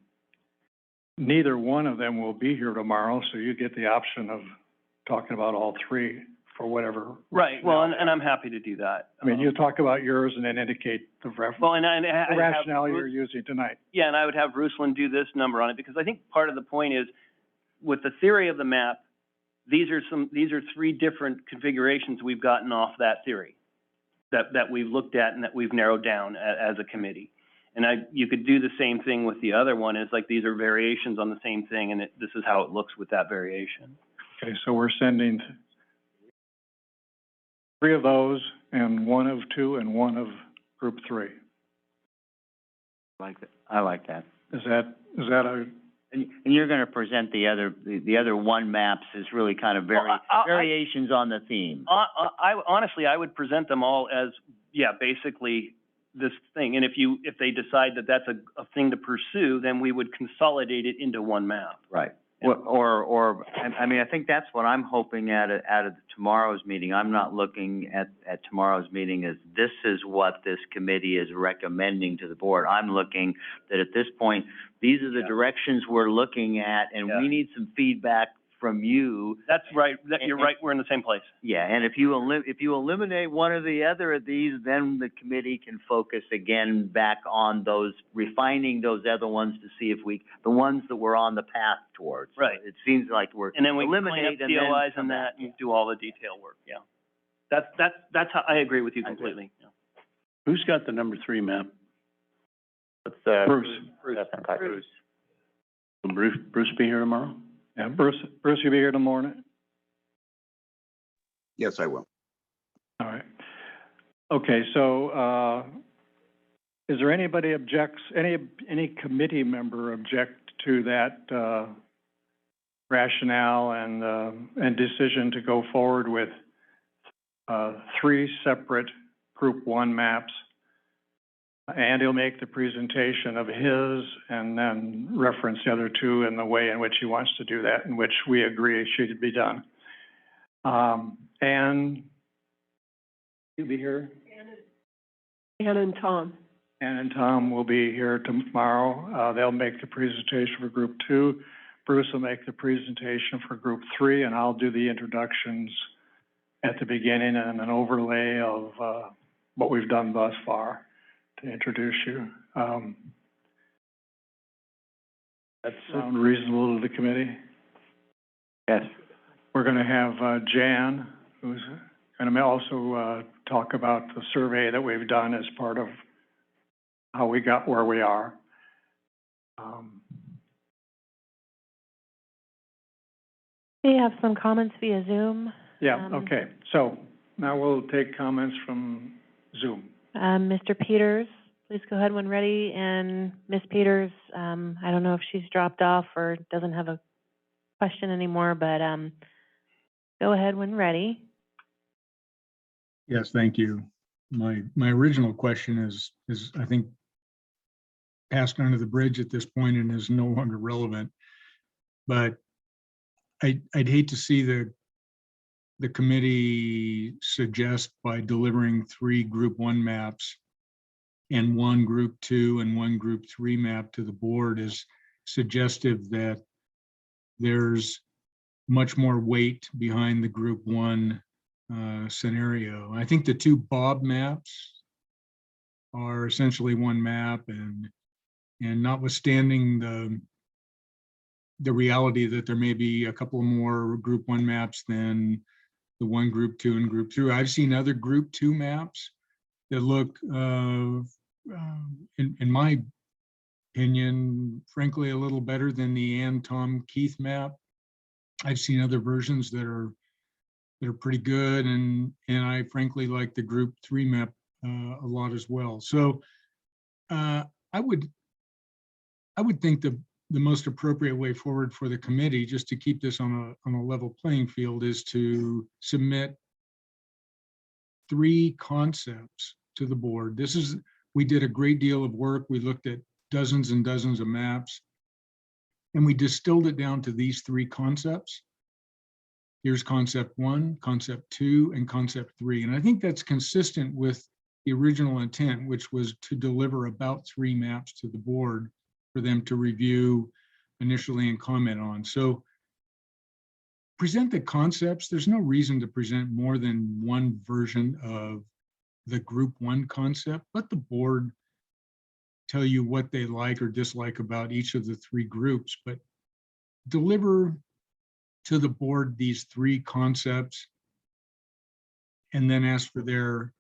neither one of them will be here tomorrow, so you get the option of talking about all 3 for whatever. Right, well, and I'm happy to do that. I mean, you talk about yours and then indicate the Well, and I have rationale you're using tonight. Yeah, and I would have Ruslan do this number on it, because I think part of the point is, with the theory of the map, these are 3 different configurations we've gotten off that theory that we've looked at and that we've narrowed down as a committee. And you could do the same thing with the other one. It's like these are variations on the same thing, and this is how it looks with that variation. Okay, so we're sending 3 of those and 1 of 2 and 1 of group 3. I like that. Is that a? And you're gonna present the other one maps as really kind of variations on the theme. Honestly, I would present them all as, basically this thing. And if they decide that that's a thing to pursue, then we would consolidate it into one map. Right. I mean, I think that's what I'm hoping out of tomorrow's meeting. I'm not looking at tomorrow's meeting as this is what this committee is recommending to the board. I'm looking that at this point, these are the directions we're looking at, and we need some feedback from you. That's right. You're right. We're in the same place. Yeah, and if you eliminate one or the other of these, then the committee can focus again back on those, refining those other ones to see if the ones that we're on the path towards. Right. It seems like we're and then we eliminate clean up COIs and that and do all the detail work. Yeah. That's how I agree with you completely. Yeah. Who's got the number 3 map? It's Bruce. Bruce. Will Bruce be here tomorrow? Yeah, Bruce, you'll be here tomorrow morning? Yes, I will. All right. Okay, so, is there anybody any committee member object to that, rationale and decision to go forward with, 3 separate group 1 maps? And he'll make the presentation of his and then reference the other 2 in the way in which he wants to do that, in which we agree should be done. And you'll be here? Ann and Tom. Ann and Tom will be here tomorrow. They'll make the presentation for group 2. Bruce will make the presentation for group 3, and I'll do the introductions at the beginning and an overlay of what we've done thus far to introduce you. That sound reasonable to the committee? Yes. We're going to have Jan, who's going to also talk about the survey that we've done as part of how we got where we are. We have some comments via Zoom. Yeah, okay. So now we'll take comments from Zoom. Mr. Peters, please go ahead when ready. And Ms. Peters, I don't know if she's dropped off or doesn't have a question anymore, but go ahead when ready. Yes, thank you. My original question is I think passed under the bridge at this point and is no longer relevant. But I'd hate to see the committee suggest by delivering 3 group 1 maps and one group 2 and one group 3 map to the board is suggestive that there's much more weight behind the group 1 scenario. I think the 2 Bob maps are essentially one map, and notwithstanding the reality that there may be a couple more group 1 maps than the one group 2 and group 3. I've seen other group 2 maps that look, in my opinion, frankly, a little better than the Ann, Tom, Keith map. I've seen other versions that are pretty good, and I frankly like the group 3 map a lot as well. So I would think the most appropriate way forward for the committee, just to keep this on a level playing field, is to submit 3 concepts to the board. We did a great deal of work. We looked at dozens and dozens of maps, and we distilled it down to these 3 concepts. Here's concept 1, concept 2, and concept 3. And I think that's consistent with the original intent, which was to deliver about 3 maps to the board for them to review initially and comment on. So present the concepts. There's no reason to present more than one version of the group 1 concept. Let the board tell you what they like or dislike about each of the 3 groups, but deliver to the board these 3 concepts and then ask for their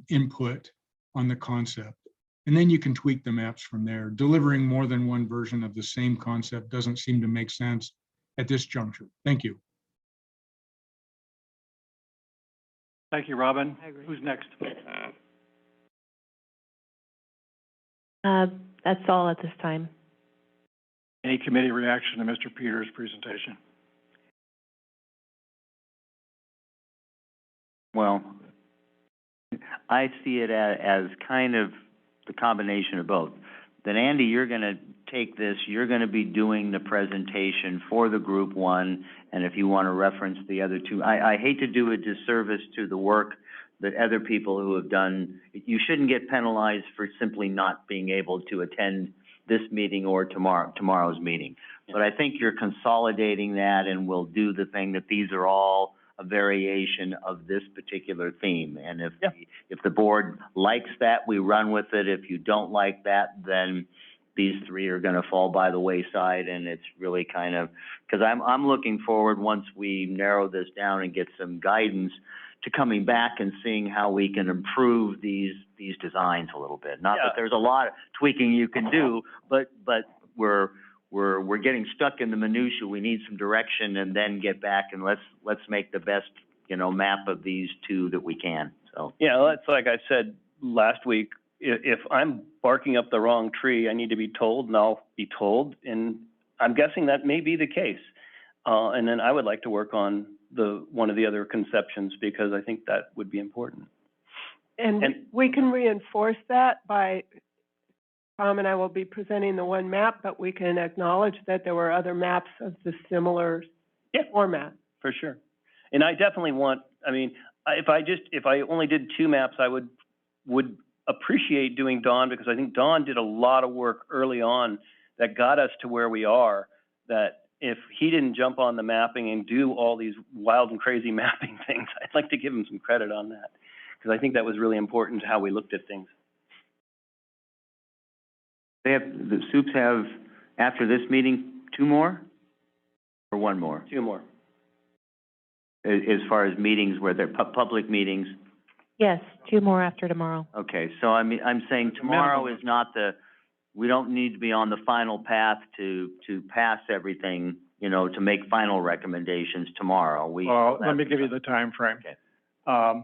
input on the concept. And then you can tweak the maps from there. Delivering more than one version of the same concept doesn't seem to make sense at this juncture. Thank you. Thank you, Robin. I agree. Who's next? That's all at this time. Any committee reaction to Mr. Peters' presentation? Well, I see it as kind of the combination of both. Then Andy, you're gonna take this, you're gonna be doing the presentation for the group 1, and if you wanna reference the other 2, I hate to do a disservice to the work that other people who have done. You shouldn't get penalized for simply not being able to attend this meeting or tomorrow's meeting. But I think you're consolidating that, and we'll do the thing that these are all a variation of this particular theme. And if the board likes that, we run with it. If you don't like that, then these 3 are gonna fall by the wayside, and it's really kind of, because I'm looking forward, once we narrow this down and get some guidance, to coming back and seeing how we can improve these designs a little bit. Not that there's a lot of tweaking you can do, but we're getting stuck in the minutia. We need some direction, and then get back and let's make the best, map of these 2 that we can. So Yeah, that's like I said last week. If I'm barking up the wrong tree, I need to be told, and I'll be told. And I'm guessing that may be the case. And then I would like to work on one of the other conceptions, because I think that would be important. And we can reinforce that by, Tom and I will be presenting the 1 map, but we can acknowledge that there were other maps of the similar format. For sure. And I definitely want, if I only did 2 maps, I would appreciate doing Don, because I think Don did a lot of work early on that got us to where we are, that if he didn't jump on the mapping and do all these wild and crazy mapping things, I'd like to give him some credit on that, because I think that was really important to how we looked at things. the Soups have, after this meeting, 2 more? Or 1 more? 2 more. As far as meetings where they're public meetings? Yes, 2 more after tomorrow. Okay, so I'm saying tomorrow is not we don't need to be on the final path to pass everything, to make final recommendations tomorrow. Well, let me give you the time frame. Okay.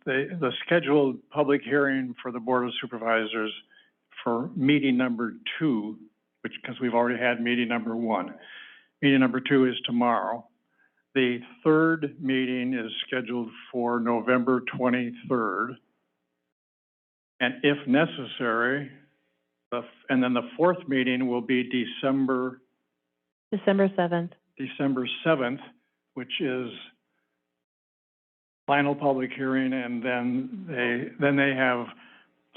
The scheduled public hearing for the Board of Supervisors for meeting number 2, because we've already had meeting number 1. Meeting number 2 is tomorrow. The 3rd meeting is scheduled for November 23rd. And if necessary, and then the 4th meeting will be December 7th. December 7th, which is final public hearing, and then they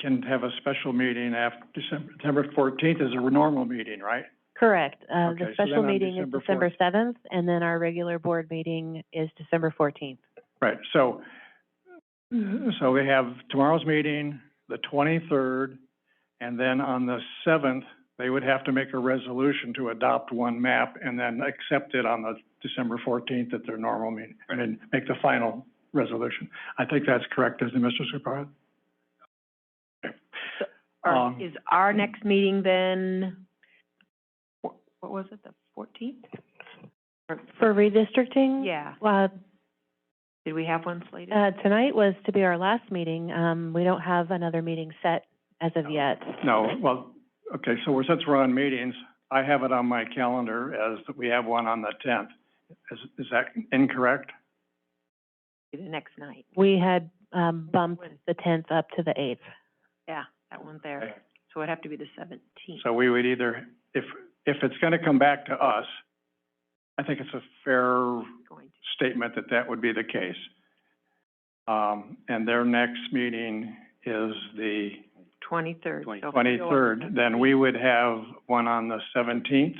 can have a special meeting after December 14th is a normal meeting, right? Correct. Okay, The so special then on meeting is December December 7th, and then our regular board meeting is December 14th. Right, so we have tomorrow's meeting, the 23rd, and then on the 7th, they would have to make a resolution to adopt one map and then accept it on the December 14th at their normal meeting, and then make the final resolution. I think that's correct, isn't it, Mr. Supervisor? Okay. Is our next meeting then, what was it, the 14th? For redistricting? Yeah, did we have one slated? Tonight was to be our last meeting. We don't have another meeting set as of yet. No, well, okay, so since we're on meetings, I have it on my calendar as that we have one on the 10th. Is that incorrect? The next night. We had, bumped the 10th up to the 8th. Yeah, that one there. So it'd have to be the 17th. So we would either, if it's gonna come back to us, I think it's a fair statement that that would be the case. And their next meeting is the 23rd. So 23rd, then we would have one on the 17th.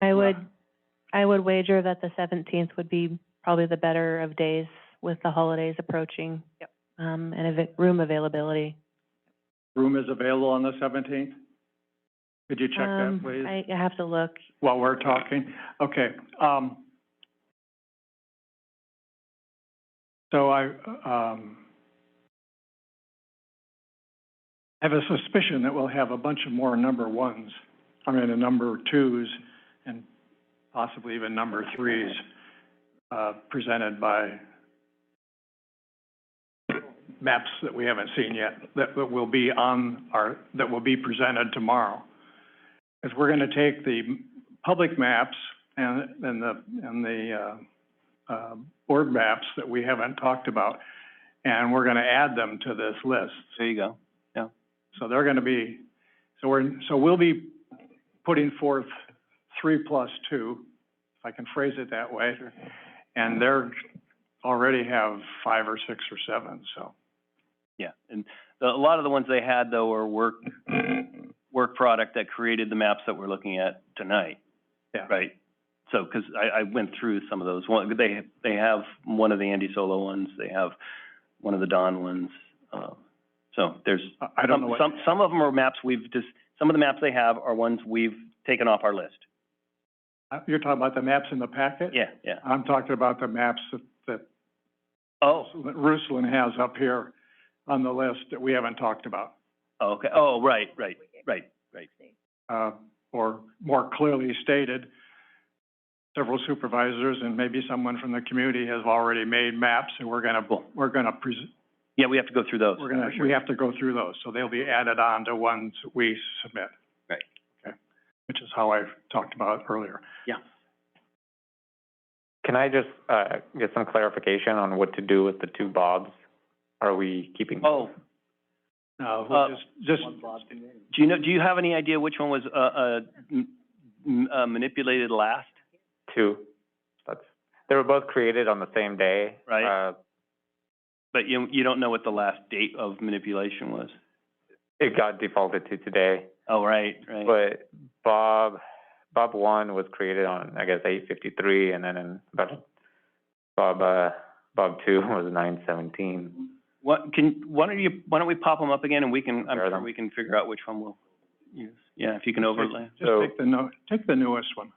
I would wager that the 17th would be probably the better of days with the holidays approaching. Yep. And room availability. Room is available on the 17th? Could you check that, please? I have to look. While we're talking? Okay, so I have a suspicion that we'll have a bunch of more number ones, a number twos, and possibly even number threes, presented by maps that we haven't seen yet, that will be that will be presented tomorrow. Because we're gonna take the public maps and the board maps that we haven't talked about, and we're gonna add them to this list. There you go. Yeah. So they're gonna be, so we'll be putting forth 3 plus 2, if I can phrase it that way. And they're already have 5 or 6 or 7, so. Yeah, and a lot of the ones they had though were work product that created the maps that we're looking at tonight. Yeah. Right. So, because I went through some of those. They have one of the Andy Solo ones. They have one of the Don ones. So there's I don't know what. Some of them are maps some of the maps they have are ones we've taken off our list. You're talking about the maps in the packet? Yeah, yeah. I'm talking about the maps that Ruslan has up here on the list that we haven't talked about. Oh, okay. Oh, right. Or more clearly stated, several supervisors and maybe someone from the community has already made maps, and we're gonna yeah, we have to go through those. We have to go through those, so they'll be added on to ones we submit. Right. Okay. Which is how I talked about earlier. Yeah. Can I just get some clarification on what to do with the 2 Bobs? Are we keeping? Oh. No, we'll just. Do you have any idea which one was manipulated last? 2. They were both created on the same day. Right. But you don't know what the last date of manipulation was? It got defaulted to today. Oh, right. But Bob 1 was created on, I guess, 8/53, and then Bob 2 was 9/17. Why don't we pop them up again, and I'm sure we can figure out which one we'll use. Yeah, if you can overlay. Take the newest one.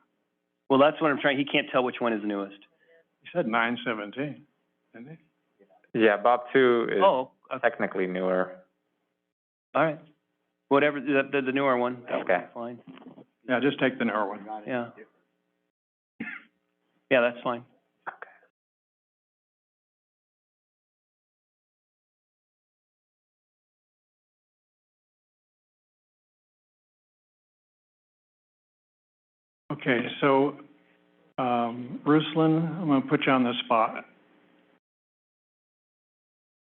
Well, that's what I'm trying. He can't tell which one is the newest. He said 9/17, didn't he? Yeah, Bob 2 is technically newer. All right. Whatever, the newer one. Okay. Fine. Yeah, just take the newer one. Yeah. Yeah, that's fine. Okay, so, Ruslan, I'm gonna put you on the spot.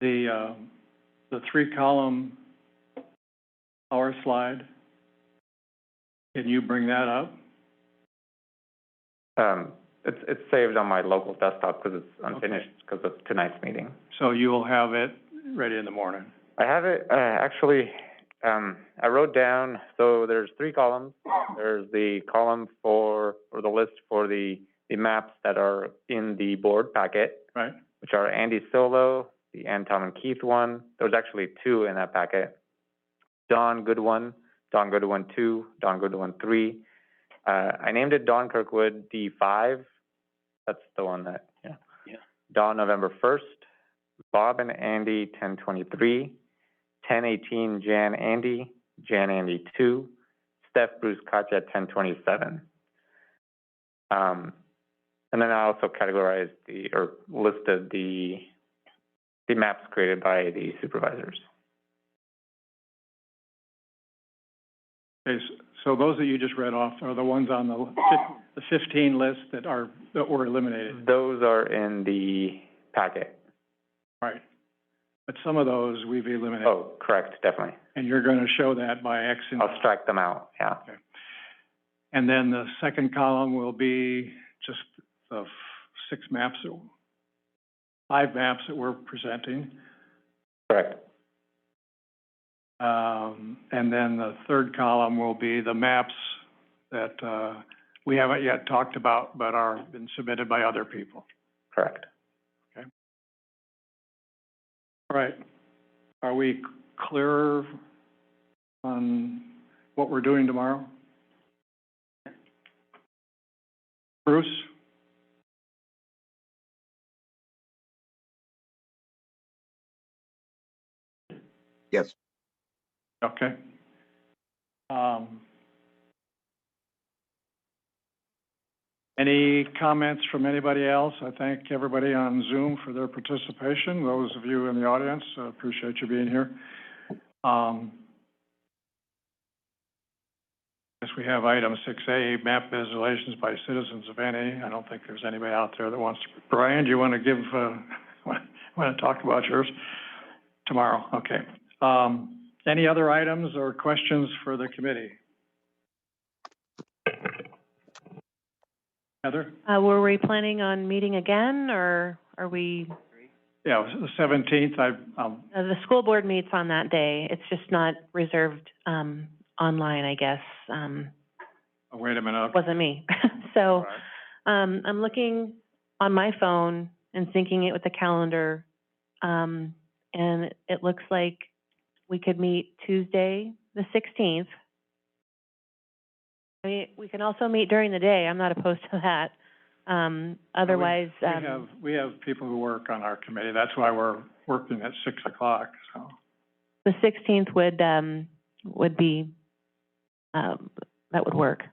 The 3-column power slide, can you bring that up? It's saved on my local desktop because it's unfinished because of tonight's meeting. So you will have it ready in the morning? I have it, actually, I wrote down, so there's 3 columns. There's the column or the list for the maps that are in the board packet. Right. Which are Andy Solo, the Ann, Tom, and Keith one. There's actually 2 in that packet. Don Goodwin, Don Goodwin 2, Don Goodwin 3. I named it Don Kirkwood D5. That's the one that, yeah. Don November 1st, Bob and Andy 1023, 1018 Jan Andy 2, Steph Bruce Katja 1027. And then I also categorized listed the maps created by the supervisors. Okay, so those that you just read off are the ones on the 15 list that were eliminated? Those are in the packet. Right. But some of those we've eliminated. Oh, correct, definitely. And you're going to show that by X and... I'll strike them out, yeah. Okay. And then the second column will be just the 5 maps that we're presenting. Correct. And then the third column will be the maps that we haven't yet talked about, but are been submitted by other people. Correct. Okay. All right. Are we clearer on what we're doing tomorrow? Bruce? Yes. Okay. Any comments from anybody else? I thank everybody on Zoom for their participation. Those of you in the audience, I appreciate you being here. Guess we have item 6A, map visualizations by citizens of NA. I don't think there's anybody out there that wants to. Brian, do you want to give, want to talk about yours? Tomorrow, okay. Any other items or questions for the committee? Heather? Were we planning on meeting again, or are we? Yeah, it was the 17th. The school board meets on that day. It's just not reserved, online, I guess. Wait a minute. Wasn't me. So, Right. I'm looking on my phone and syncing it with the calendar. And it looks like we could meet Tuesday, the 16th. I mean, we can also meet during the day. I'm not opposed to that. Otherwise, we have people who work on our committee. That's why we're working at 6 o'clock, so. the 16th would be, that would work.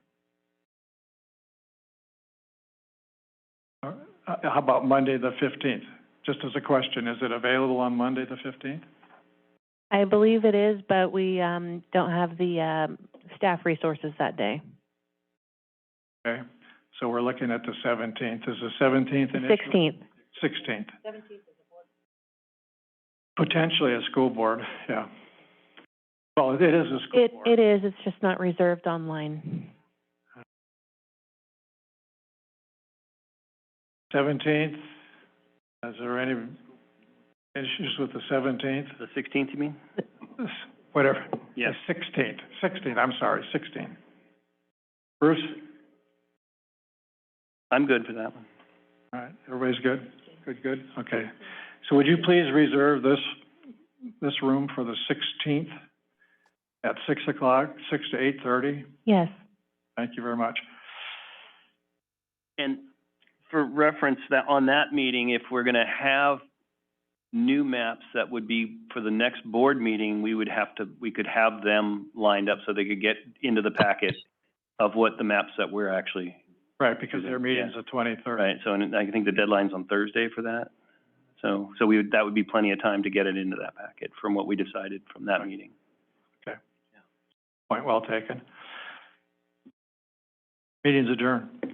How about Monday, the 15th? Just as a question, is it available on Monday, the 15th? I believe it is, but we don't have the staff resources that day. Okay, so we're looking at the 17th. Is the 17th an issue? 16th. 16th. 17th is a board. Potentially a school board, yeah. Well, it is a school board. It is. It's just not reserved online. 17th, is there any issues with the 17th? The 16th, you mean? Whatever. Yes. The 16th, I'm sorry, 16th. Bruce? I'm good for that one. All right, everybody's good? Good? Okay. So would you please reserve this room for the 16th at 6 o'clock, 6 to 8:30? Yes. Thank you very much. And for reference, that on that meeting, if we're going to have new maps that would be for the next board meeting, we could have them lined up so they could get into the packet of what the maps that we're actually. Right, because their meeting's the 23rd. Right, so and I think the deadline's on Thursday for that. So that would be plenty of time to get it into that packet from what we decided from that meeting. Okay. Yeah. Point well taken. Meeting's adjourned.